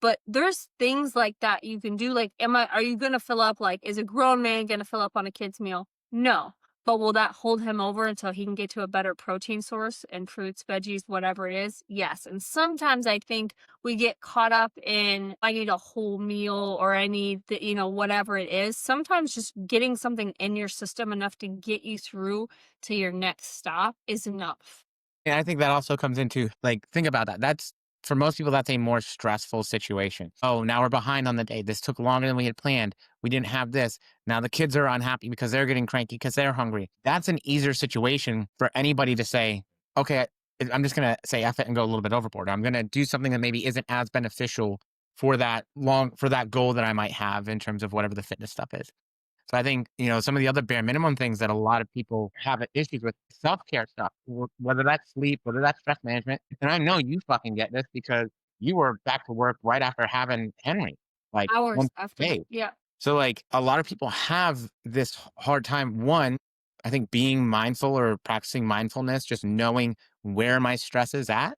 But there's things like that you can do. Like, are you going to fill up? Like, is a grown man going to fill up on a kid's meal? No. But will that hold him over until he can get to a better protein source and fruits, veggies, whatever it is? Yes. And sometimes I think we get caught up in, I need a whole meal or I need whatever it is. Sometimes just getting something in your system enough to get you through to your next stop is enough. And I think that also comes into like, think about that. That's for most people, that's a more stressful situation. Oh, now we're behind on the day. This took longer than we had planned. We didn't have this. Now the kids are unhappy because they're getting cranky because they're hungry. That's an easier situation for anybody to say, okay, I'm just going to say F it and go a little bit overboard. I'm going to do something that maybe isn't as beneficial for that goal that I might have in terms of whatever the fitness stuff is. So I think, some of the other bare minimum things that a lot of people have issues with self-care stuff, whether that's sleep, whether that's stress management. And I know you fucking get this because you were back to work right after having Henry, like Hours one after. day. Yeah. So like a lot of people have this hard time. One, I think being mindful or practicing mindfulness, just knowing where my stress is at.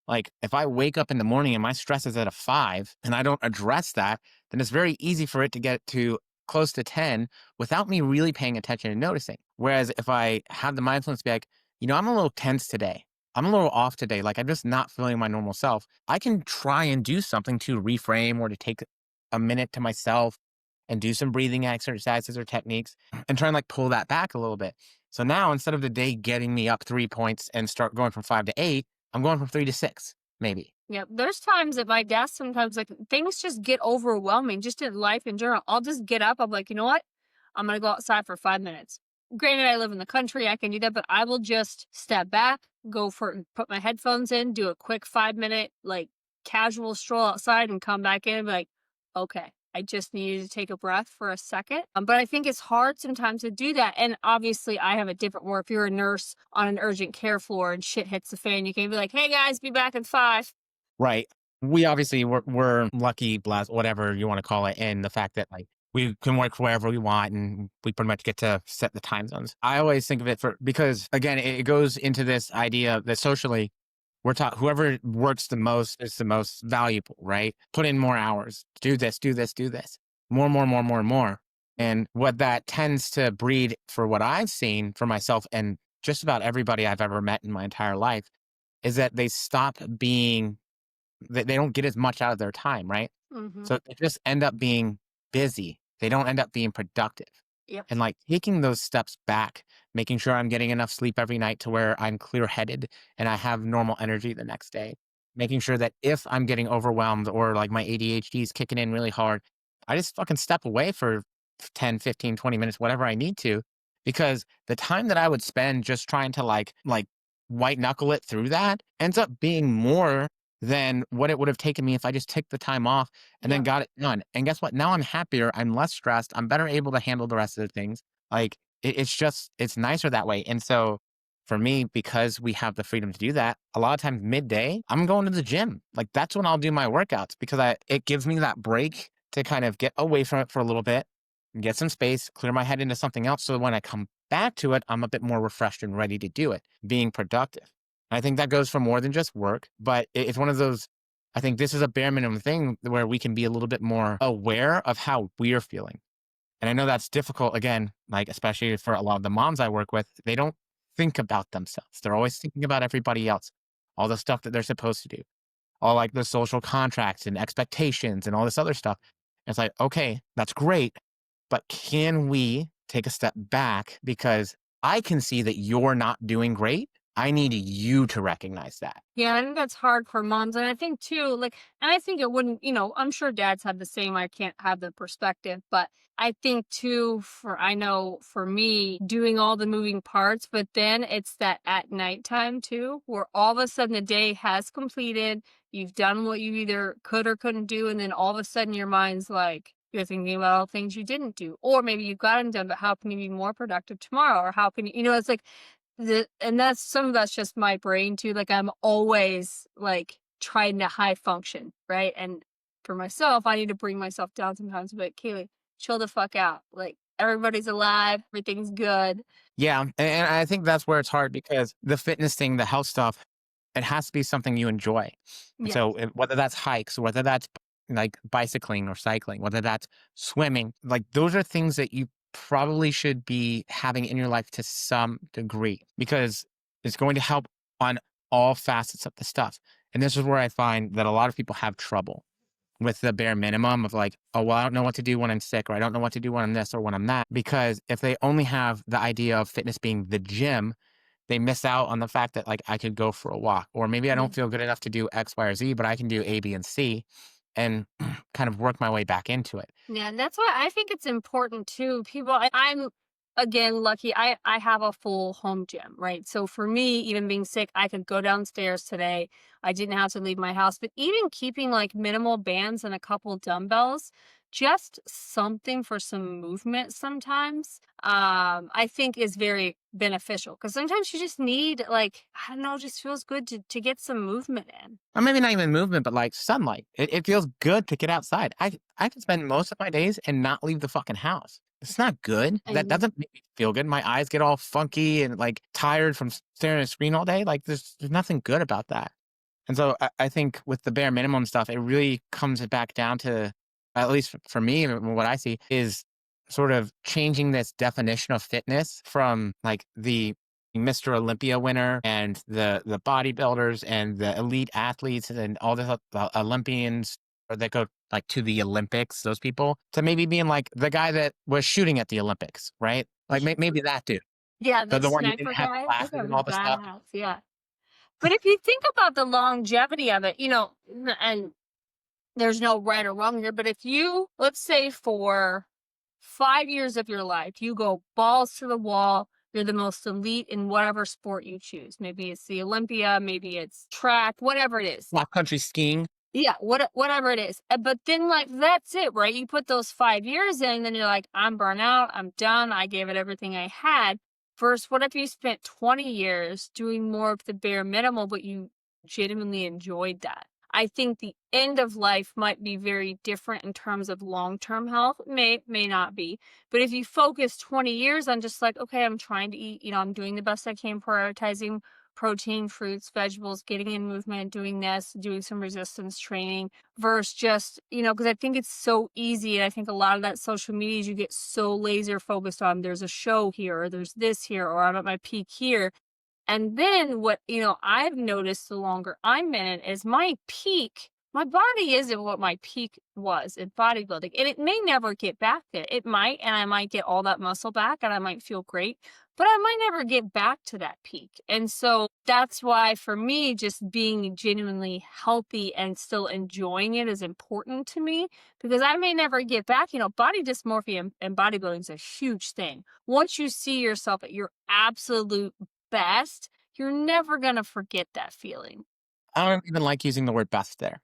Like if I wake up in the morning and my stress is at a 5 and I don't address that, then it's very easy for it to get to close to 10 without me really paying attention and noticing. Whereas if I have the mindfulness be like, I'm a little tense today. I'm a little off today. Like I'm just not feeling my normal self. I can try and do something to reframe or to take a minute to myself and do some breathing exercises or techniques and try and like pull that back a little bit. So now instead of the day getting me up 3 points and start going from 5 to 8, I'm going from 3 to 6, maybe. Yep. There's times at my desk, sometimes like things just get overwhelming, just in life in general. I'll just get up. I'm like, you know what? I'm going to go outside for 5 minutes. Granted, I live in the country. I can do that, but I will just step back, put my headphones in, do a quick 5 minute, like casual stroll outside and come back in and be like, okay, I just needed to take a breath for a second. But I think it's hard sometimes to do that. And obviously, I have a different where if you're a nurse on an urgent care floor and shit hits the fan, you can be like, hey guys, be back in 5. Right. We obviously we're lucky, blessed, whatever you want to call it, in the fact that like we can work wherever we want and we pretty much get to set the time zones. I always think of it because again, it goes into this idea that socially we're taught whoever works the most is the most valuable, right? Put in more hours, do this, do this, do this, more, more, more, more, more. And what that tends to breed for what I've seen for myself and just about everybody I've ever met in my entire life is that they stop being they don't get as much out of their time, right? Mm-hmm. So they just end up being busy. They don't end up being productive. Yep. And like taking those steps back, making sure I'm getting enough sleep every night to where I'm clear headed and I have normal energy the next day. Making sure that if I'm getting overwhelmed or like my ADHD is kicking in really hard, I just fucking step away for 10, 15, 20 minutes, whatever I need to. Because the time that I would spend just trying to like white knuckle it through that ends up being more than what it would have taken me if I just took the time off and then Yep. got it done. And guess what? Now I'm happier. I'm less stressed. I'm better able to handle the rest of the things. Like it's nicer that way. And so for me, because we have the freedom to do that, a lot of times midday, I'm going to the gym. Like that's when I'll do my workouts because it gives me that break to kind of get away from it for a little bit, get some space, clear my head into something else. So when I come back to it, I'm a bit more refreshed and ready to do it, being productive. I think that goes for more than just work, but it's one of those, I think this is a bare minimum thing where we can be a little bit more aware of how we're feeling. And I know that's difficult again, like especially for a lot of the moms I work with, they don't think about themselves. They're always thinking about everybody else, all the stuff that they're supposed to do, all like the social contracts and expectations and all this other stuff. It's like, okay, that's great, but can we take a step back because I can see that you're not doing great. I need you to recognize that. Yeah, I think that's hard for moms. And I think too, like, and I think it wouldn't, I'm sure dads have the same. I can't have the perspective, but I think too, I know for me, doing all the moving parts, but then it's that at nighttime too, where all of a sudden the day has completed. You've done what you either could or couldn't do. And then all of a sudden your mind's like, you're thinking about all things you didn't do, or maybe you got them done, but how can you be more productive tomorrow? Or how can it's like, and that's some of that's just my brain too. Like I'm always like trying to high function, right? And for myself, I need to bring myself down sometimes. But Kayleigh, chill the fuck out. Like everybody's alive, everything's good. Yeah. And I think that's where it's hard because the fitness thing, the health stuff, it has to be something you enjoy. And Yeah, so whether that's hikes, whether that's like bicycling or cycling, whether that's swimming, like those are things that you probably should be having in your life to some degree because it's going to help on all facets of the stuff. And this is where I find that a lot of people have trouble with the bare minimum of like, oh, well, I don't know what to do when I'm sick, or I don't know what to do when I'm this or when I'm that. Because if they only have the idea of fitness being the gym, they miss out on the fact that like I could go for a walk, or maybe I yeah. don't feel good enough to do X, Y, or Z, but I can do A, B, and C and kind of work my way back into it. Yeah, and that's why I think it's important too. I'm again lucky. I have a full home gym, right? So for me, even being sick, I could go downstairs today. I didn't have to leave my house. But even keeping like minimal bands and a couple dumbbells, just something for some movement sometimes, I think is very beneficial because sometimes you just need like, I don't know, just feels good to get some movement in. Or maybe not even movement, but like sunlight. It feels good to get outside. I can spend most of my days and not leave the fucking house. It's not good. That And doesn't make me feel good. My eyes get all funky and like tired from staring at a screen all day. Like there's nothing good about that. And so I think with the bare minimum stuff, it really comes back down to, at least for me, what I see is sort of changing this definition of fitness from like the Mr. Olympia winner and the bodybuilders and the elite athletes and all the Olympians or that go like to the Olympics, those people, to maybe being like the guy that was shooting at the Olympics, right? Like maybe that dude, yeah, the the one who didn't sniper have guy, that glasses guy and was all the stuff. badass. Yeah. But if you think about the longevity of it, and there's no right or wrong here, but if you, let's say for 5 years of your life, you go balls to the wall, you're the most elite in whatever sport you choose. Maybe it's the Olympia, maybe it's track, whatever it is. Cross country skiing. Yeah, whatever it is. But then like that's it, right? You put those 5 years in, then you're like, I'm burnt out, I'm done, I gave it everything I had. Versus what if you spent 20 years doing more of the bare minimal, but you genuinely enjoyed that? I think the end of life might be very different in terms of long-term health. May not be. But if you focus 20 years on just like, okay, I'm trying to eat, I'm doing the best I can, prioritizing protein, fruits, vegetables, getting in movement, doing this, doing some resistance training versus just, because I think it's so easy. And I think a lot of that social media is you get so laser focused on there's a show here, or there's this here, or I'm at my peak here. And then what, I've noticed the longer I'm in it is my peak, my body isn't what my peak was in bodybuilding. And it may never get back there. It might, and I might get all that muscle back and I might feel great, but I might never get back to that peak. And so that's why for me, just being genuinely healthy and still enjoying it is important to me because I may never get back. Body dysmorphia and bodybuilding is a huge thing. Once you see yourself at your absolute best, you're never gonna forget that feeling. I don't even like using the word best there.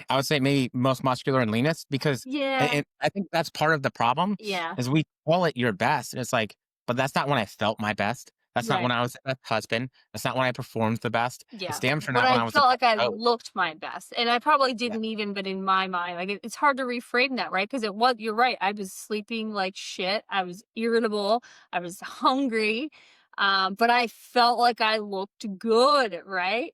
I would say maybe most muscular and leanest because Yeah, I think that's part of the problem yeah, is we call it your best. And it's like, but that's not when I felt my best. That's not when right, I was the best husband. That's not when I performed the best. It's yeah. damn sure But not when I I was the felt best like I coach. looked my best, and I probably Yeah. didn't even, but in my mind, like, it's hard to reframe that, right? Because you're right, I was sleeping like shit, I was irritable, I was hungry, but I felt like I looked good, right?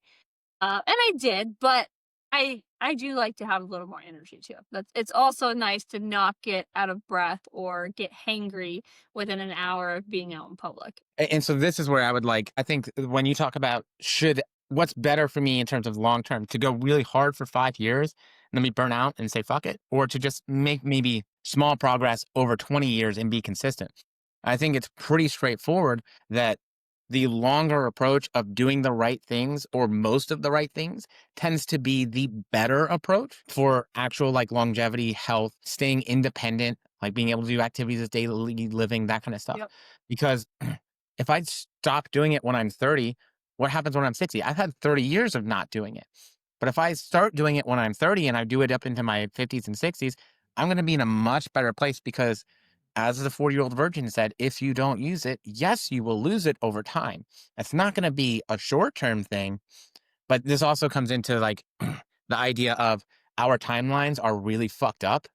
And I did, but I do like to have a little more energy too. It's also nice to not get out of breath or get hangry within an hour of being out in public. And so this is where I would like, I think when you talk about should what's better for me in terms of long term, to go really hard for 5 years and then me burn out and say fuck it, or to just make maybe small progress over 20 years and be consistent. I think it's pretty straightforward that the longer approach of doing the right things or most of the right things tends to be the better approach for actual like longevity, health, staying independent, like being able to do activities of daily living, that kind of stuff. Yep. Because if I stop doing it when I'm 30, what happens when I'm 60? I've had 30 years of not doing it. But if I start doing it when I'm 30 and I do it up into my 50s and 60s, I'm going to be in a much better place because, as the 40-year-old virgin said, if you don't use it, yes, you will lose it over time. It's not going to be a short term thing. But this also comes into like the idea of our timelines are really fucked up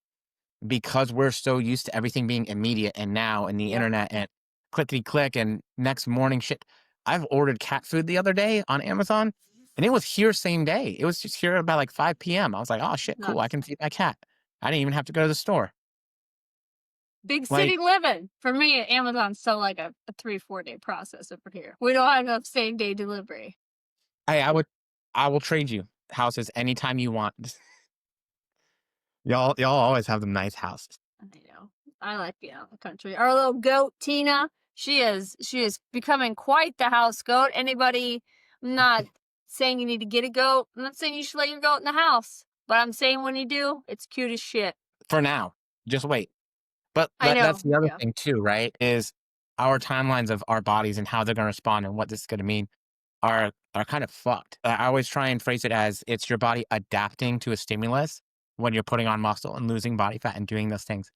because we're so used to everything being immediate and now and the Yep. internet and clickety click and next morning shit. I've ordered cat food the other day on Amazon and it was here same day. It was just here about like 5 p.m. I was like, oh shit, cool. I Nuts. can feed my cat. I didn't even have to go to the store. Big Like, city living. For me, Amazon's still like a 3, 4 day process over here. We don't have enough same day delivery. hey, I will trade you houses anytime you want. Y'all always have them nice houses. I know. I like being out in the country. Our little goat, Tina, she is becoming quite the house goat. Anybody, I'm not saying you need to get a goat. I'm not saying you should let your goat in the house. But I'm saying when you do, it's cute as shit. For now. Just wait. But I that's know. the other Yeah. thing too, right? Is our timelines of our bodies and how they're gonna respond and what this is gonna mean are kind of fucked. I always try and phrase it as it's your body adapting to a stimulus when you're putting on muscle and losing body fat and doing those things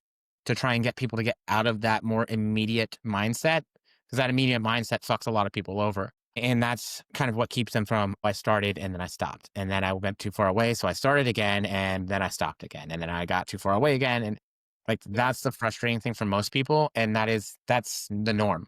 to try and get people to get out of that more immediate mindset. Because that immediate mindset fucks a lot of people over. And that's kind of what keeps them from I started and then I stopped. And then I went too far away. So I started again and then I stopped again. And then I got too far away again. And like Yeah. that's the frustrating thing for most people. And that's the norm.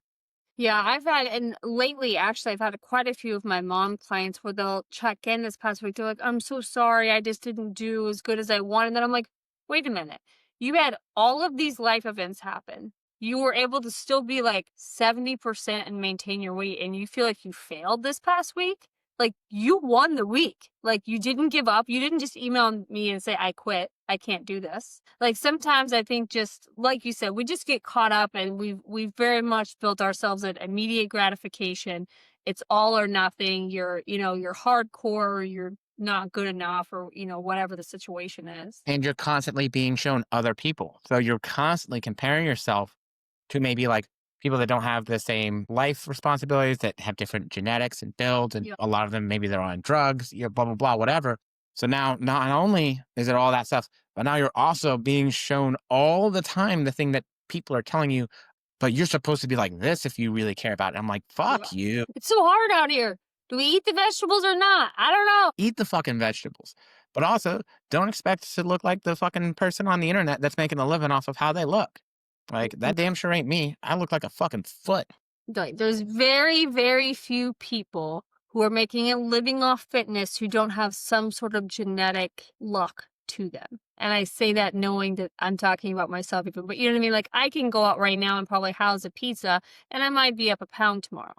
Yeah, I've had, and lately, actually, I've had quite a few of my mom clients where they'll check in this past week. They're like, I'm so sorry. I just didn't do as good as I wanted. And then I'm like, wait a minute. You had all of these life events happen. You were able to still be like 70% and maintain your weight, and you feel like you failed this past week. Like, you won the week. Like, you didn't give up. You didn't just email me and say, I quit. I can't do this. Like, sometimes I think, just like you said, we just get caught up, and we've very much built ourselves at immediate gratification. It's all or nothing. You're hardcore, or you're not good enough, or whatever the situation is. And you're constantly being shown other people. So you're constantly comparing yourself to maybe like people that don't have the same life responsibilities, that have different genetics and builds, and Yeah. a lot of them maybe they're on drugs, blah blah blah, whatever. So now not only is it all that stuff, but now you're also being shown all the time the thing that people are telling you, but you're supposed to be like this if you really care about it. I'm like, Yeah. fuck you. It's so hard out here. Do we eat the vegetables or not? I don't know. Eat the fucking vegetables. But also don't expect to look like the fucking person on the internet that's making a living off of how they look. Like that damn sure ain't me. I look like a fucking foot. Like, there's very, very few people who are making a living off fitness who don't have some sort of genetic luck to them. And I say that knowing that I'm talking about myself even, but you know what I mean? Like, I can go out right now and probably house a pizza and I might be up a pound tomorrow.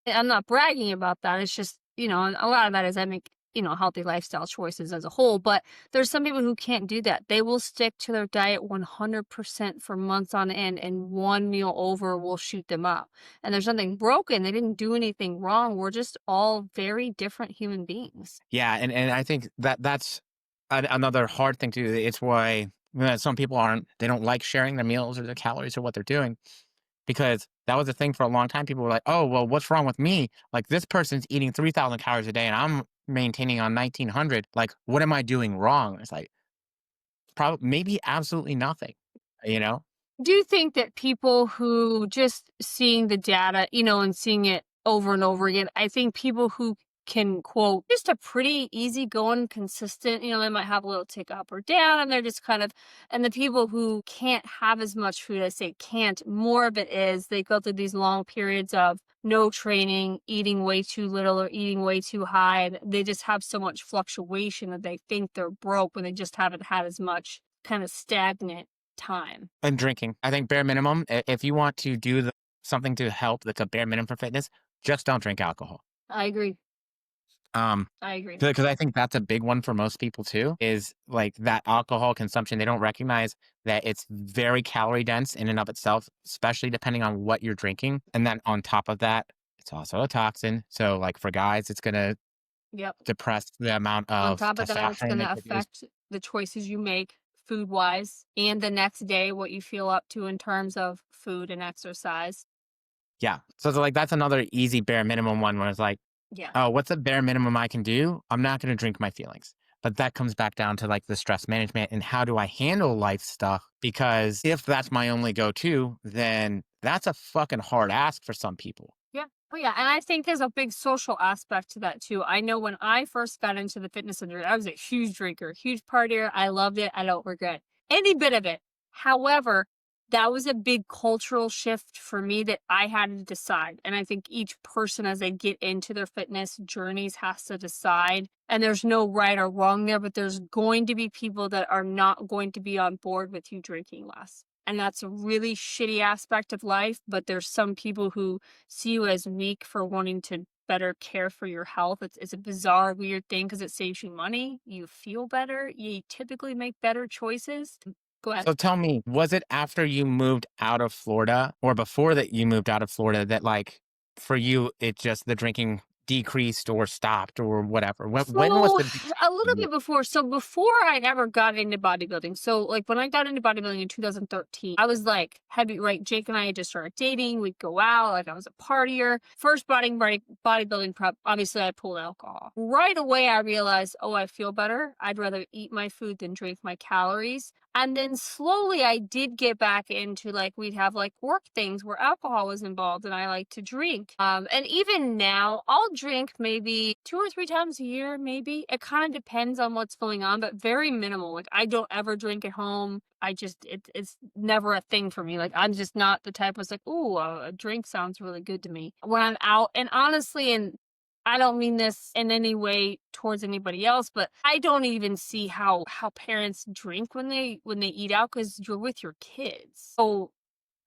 I'm not bragging about that. It's just, a lot of that is I make, healthy lifestyle choices as a whole. But there's some people who can't do that. They will stick to their diet 100% for months on end, and one meal over will shoot them up. And there's nothing broken. They didn't do anything wrong. We're just all very different human beings. Yeah, and I think that's another hard thing too. It's why some people they don't like sharing their meals or their calories or what they're doing because that was the thing for a long time. People were like, "Oh, well, what's wrong with me? Like this person's eating 3,000 calories a day and I'm maintaining on 1,900. Like, what am I doing wrong?" It's like probably maybe absolutely nothing. You know, Do you think that people who just seeing the data, and seeing it over and over again, I think people who can quote just a pretty easy going, consistent, they might have a little tick up or down, and they're just kind of, and the people who can't have as much food, I say can't, more of it is they go through these long periods of no training, eating way too little or eating way too high. And they just have so much fluctuation that they think they're broke when they just haven't had as much kind of stagnant time. and drinking. I think bare minimum. If you want to do something to help, that's a bare minimum for fitness. Just don't drink alcohol. I agree. I agree. Because I think that's a big one for most people too, is like that alcohol consumption. They don't recognize that it's very calorie dense in and of itself, especially depending on what you're drinking. And then on top of that, it's also a toxin. So, like for guys, it's going to Yep. depress the amount On of top of that, it's testosterone they gonna produce. affect the choices you make food-wise and the next day, what you feel up to in terms of food and exercise. Yeah. So, it's like that's another easy bare minimum one where it's like, Yeah. oh, what's a bare minimum I can do? I'm not going to drink my feelings. But that comes back down to like the stress management and how do I handle life stuff? Because if that's my only go to, then that's a fucking hard ask for some people. Yeah. Oh, yeah, and I think there's a big social aspect to that too. I know when I first got into the fitness industry, I was a huge drinker, huge partier. I loved it. I don't regret any bit of it. However, that was a big cultural shift for me that I had to decide. And I think each person, as they get into their fitness journeys, has to decide. And there's no right or wrong there, but there's going to be people that are not going to be on board with you drinking less. And that's a really shitty aspect of life. But there's some people who see you as weak for wanting to better care for your health. It's a bizarre, weird thing because it saves you money. You feel better. You typically make better choices. Go ahead. So tell me, was it after you moved out of Florida or before that you moved out of Florida that like for you, it just the drinking decreased or stopped or whatever? When was So, the big a change for little you? bit before. So, before I ever got into bodybuilding, so like when I got into bodybuilding in 2013, I was like heavy, right? Jake and I had just started dating. We'd go out, like I was a partier. First bodybuilding prep, obviously I pulled alcohol. Right away, I realized, oh, I feel better. I'd rather eat my food than drink my calories. And then slowly I did get back into like we'd have like work things where alcohol was involved and I like to drink. And even now I'll drink maybe 2 or 3 times a year, maybe. It kind of depends on what's going on, but very minimal. Like I don't ever drink at home. It's never a thing for me. Like I'm just not the type that's like, ooh, a drink sounds really good to me. When I'm out, and honestly, and I don't mean this in any way towards anybody else, but I don't even see how parents drink when they eat out because you're with your kids. So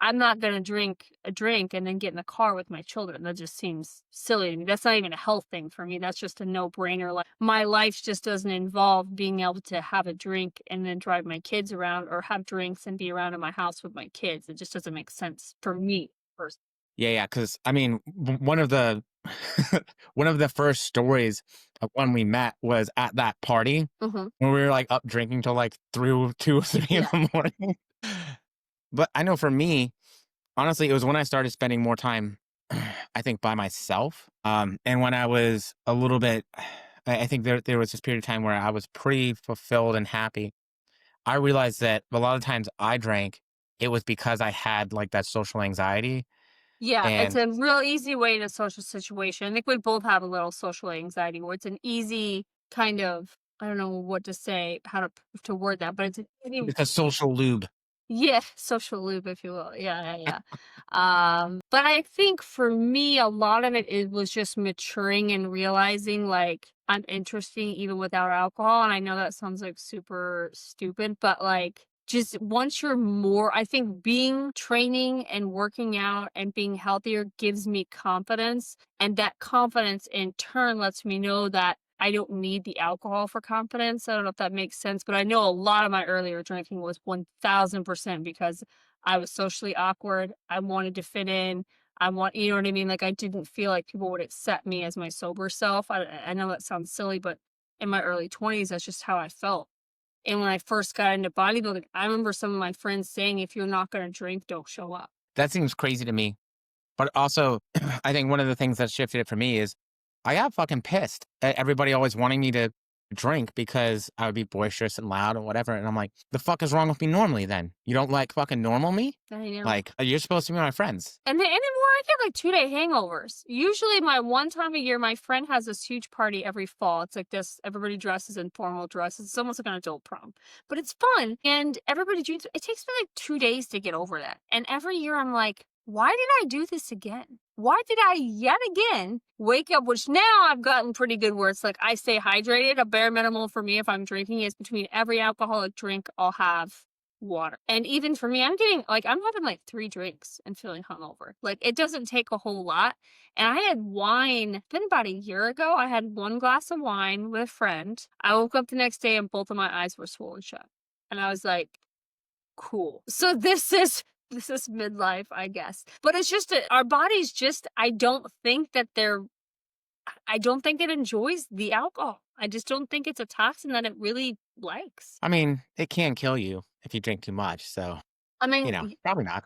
I'm not gonna drink a drink and then get in the car with my children. That just seems silly to me. That's not even a health thing for me. That's just a no-brainer. Like my life just doesn't involve being able to have a drink and then drive my kids around or have drinks and be around in my house with my kids. It just doesn't make sense for me personally. Yeah, yeah. Because I mean, one of the one of the first stories of when we met was at that party Mhm. when we were like up drinking till like 2 or 3 in Yeah. the morning. But I know for me, honestly, it was when I started spending more time, I think, by myself. And when I was a little bit, I think there was this period of time where I was pretty fulfilled and happy. I realized that a lot of times I drank, it was because I had like that social anxiety. Yeah, it's And a real easy way in a social situation. I think we both have a little social anxiety where it's an easy kind of, I don't know what to say, how to word that, but it's an easy, it's a social lube. yeah, social loop, if you will. Yeah, yeah, yeah. But I think for me, a lot of it was just maturing and realizing like I'm interesting even without alcohol. And I know that sounds like super stupid, but like just once you're more, I think being training and working out and being healthier gives me confidence. And that confidence in turn lets me know that I don't need the alcohol for confidence. I don't know if that makes sense, but I know a lot of my earlier drinking was 1000% because I was socially awkward. I wanted to fit in. You know what I mean? Like I didn't feel like people would accept me as my sober self. I know that sounds silly, but in my early 20s, that's just how I felt. And when I first got into bodybuilding, I remember some of my friends saying, if you're not going to drink, don't show up. That seems crazy to me. But also, I think one of the things that shifted it for me is I got fucking pissed at everybody always wanting me to drink because I would be boisterous and loud and whatever. And I'm like, the fuck is wrong with me normally then? You don't like fucking normal me? I know. Like, you're supposed to be my friends. And then anymore, I get like 2-day hangovers. Usually, my one time a year, my friend has this huge party every fall. It's like this, everybody dresses in formal dresses. It's almost like an adult prom, but it's fun. And everybody drinks. It takes me like 2 days to get over that. And every year, I'm like, why did I do this again? Why did I yet again wake up? Which now I've gotten pretty good where it's like I stay hydrated. A bare minimum for me if I'm drinking is between every alcoholic drink I'll have water. And even for me, I'm having like 3 drinks and feeling hungover. Like, it doesn't take a whole lot. And I had wine, it's been about a year ago. I had 1 glass of wine with a friend. I woke up the next day and both of my eyes were swollen shut. And I was like, cool. So this is midlife, I guess. But it's just our bodies just I don't think it enjoys the alcohol. I just don't think it's a toxin that it really likes. I mean, it can kill you if you drink too much, so, I mean, probably not.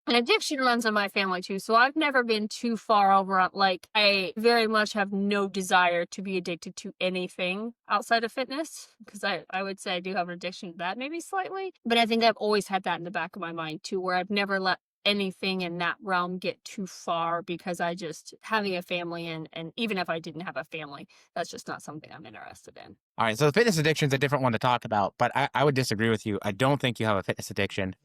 and addiction runs in my family too, so I've never been too far over on, like, I very much have no desire to be addicted to anything outside of fitness, because I would say I do have an addiction to that maybe slightly, but I think I've always had that in the back of my mind too, where I've never let anything in that realm get too far because I just having a family and even if I didn't have a family, that's just not something I'm interested in. All right, so the fitness addiction is a different one to talk about, but I would disagree with you. I don't think you have a fitness addiction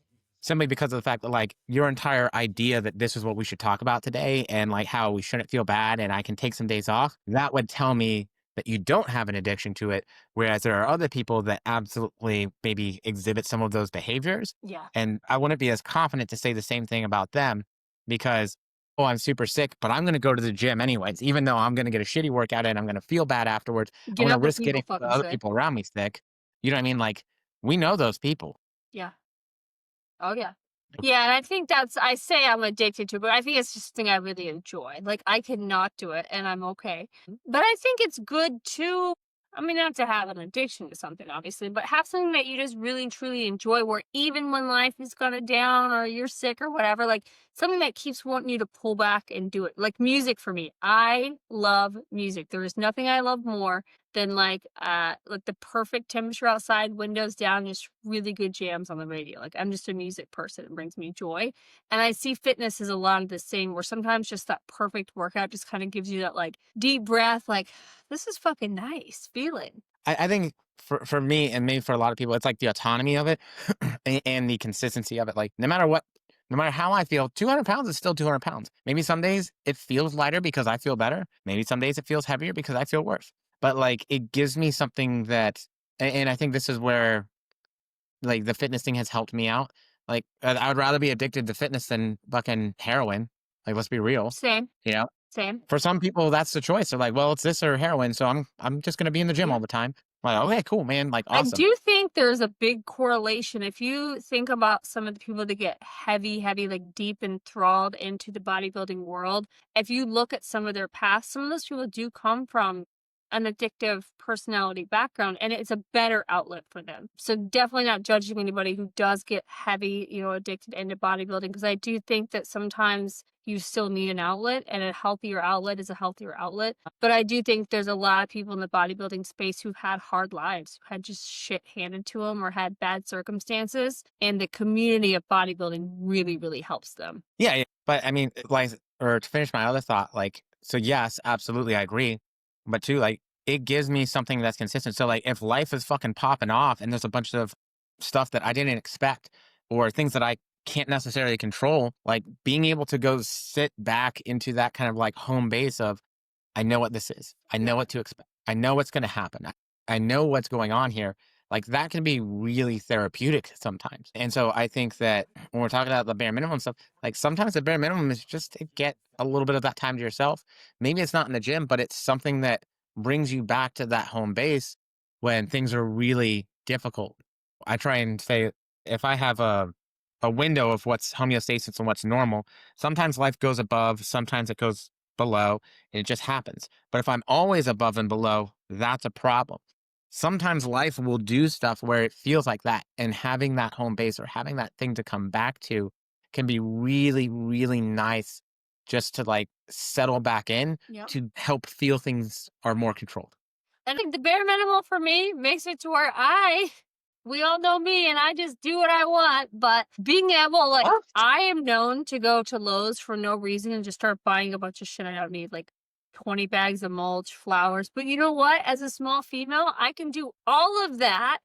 simply because of the fact that like your entire idea that this is what we should talk about today and like how we shouldn't feel bad and I can take some days off, that would tell me that you don't have an addiction to it. Whereas there are other people that absolutely maybe exhibit some of those behaviors. Yeah. And I wouldn't be as confident to say the same thing about them because, oh, I'm super sick, but I'm going to go to the gym anyways, even though I'm going to get a shitty workout and I'm going to feel bad afterwards. I'm Get going to other risk people getting the fucking other sick. people around me sick. You know what I mean? Like we know those people. Yeah. Oh, yeah. Yeah, and I think I say I'm addicted to it, but I think it's just something I really enjoy. Like, I cannot do it, and I'm okay. But I think it's good to, I mean, not to have an addiction to something, obviously, but have something that you just really truly enjoy where even when life is kind of down or you're sick or whatever, like something that keeps wanting you to pull back and do it. Like music for me. I love music. There is nothing I love more than like the perfect temperature outside, windows down, just really good jams on the radio. Like I'm just a music person. It brings me joy. And I see fitness as a lot of the same where sometimes just that perfect workout just kind of gives you that like deep breath, like this is fucking nice feeling. I think for me and maybe for a lot of people, it's like the autonomy of it and the consistency of it. Like no matter what, no matter how I feel, 200 pounds is still 200 pounds. Maybe some days it feels lighter because I feel better. Maybe some days it feels heavier because I feel worse. But like it gives me something that, and I think this is where like the fitness thing has helped me out. Like I would rather be addicted to fitness than fucking heroin. Like let's be real, Same, you know. same. For some people, that's the choice. They're like, well, it's this or heroin, so I'm just gonna be in the gym Yeah. all the time. I'm like, okay, cool, man. Like, I awesome. do think there's a big correlation. If you think about some of the people that get heavy, heavy, like deep enthralled into the bodybuilding world, if you look at some of their past, some of those people do come from an addictive personality background and it's a better outlet for them. So definitely not judging anybody who does get heavy, addicted into bodybuilding because I do think that sometimes you still need an outlet and a healthier outlet is a healthier outlet. But I do think there's a lot of people in the bodybuilding space who've had hard lives, who had just shit handed to them or had bad circumstances. And the community of bodybuilding really, really helps them. Yeah, yeah. But I mean, like, or to finish my other thought, like, so yes, absolutely, I agree. But two, like, it gives me something that's consistent. So, like, if life is fucking popping off and there's a bunch of stuff that I didn't expect or things that I can't necessarily control, like being able to go sit back into that kind of like home base of, I know what this is. I know Yeah. what to expect. I know what's going to happen. I know what's going on here. Like that can be really therapeutic sometimes. And so I think that when we're talking about the bare minimum stuff, like sometimes the bare minimum is just to get a little bit of that time to yourself. Maybe it's not in the gym, but it's something that brings you back to that home base when things are really difficult. I try and say if I have a window of what's homeostasis and what's normal, sometimes life goes above, sometimes it goes below. It just happens. But if I'm always above and below, that's a problem. Sometimes life will do stuff where it feels like that. And having that home base or having that thing to come back to can be really, really nice just to like settle back in Yep. to help feel things are more controlled. And I think the bare minimum for me makes it to where we all know me and I just do what I want. But being able, like, What? I am known to go to Lowe's for no reason and just start buying a bunch of shit I don't need, like 20 bags of mulch, flowers. But you know what? As a small female, I can do all of that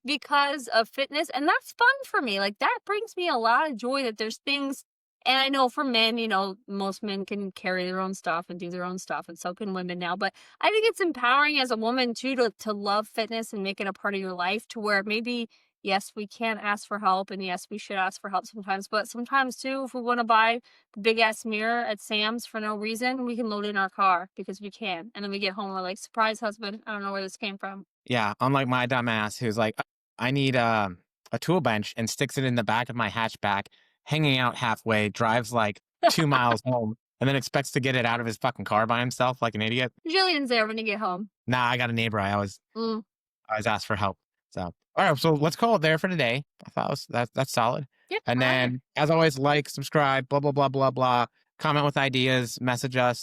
because of fitness. And that's fun for me. Like, that brings me a lot of joy that there's things. And I know for men, most men can carry their own stuff and do their own stuff, and so can women now. But I think it's empowering as a woman too to love fitness and make it a part of your life to where maybe yes, we can ask for help, and yes, we should ask for help sometimes. But sometimes too, if we want to buy the big ass mirror at Sam's for no reason, we can load it in our car because we can. And then we get home, we're like, surprise, husband, I don't know where this came from. Yeah, unlike my dumbass who's like, I need a tool bench and sticks it in the back of my hatchback, hanging out halfway, drives like 2 miles home, and then expects to get it out of his fucking car by himself like an idiot. Jillian's there when you get home. Nah, I got a neighbor. Mm. I always asked for help. So, all right, so let's call it there for today. I thought that's solid. Yep. And All right. then, as always, like, subscribe, blah blah blah blah blah. Comment with ideas, message us.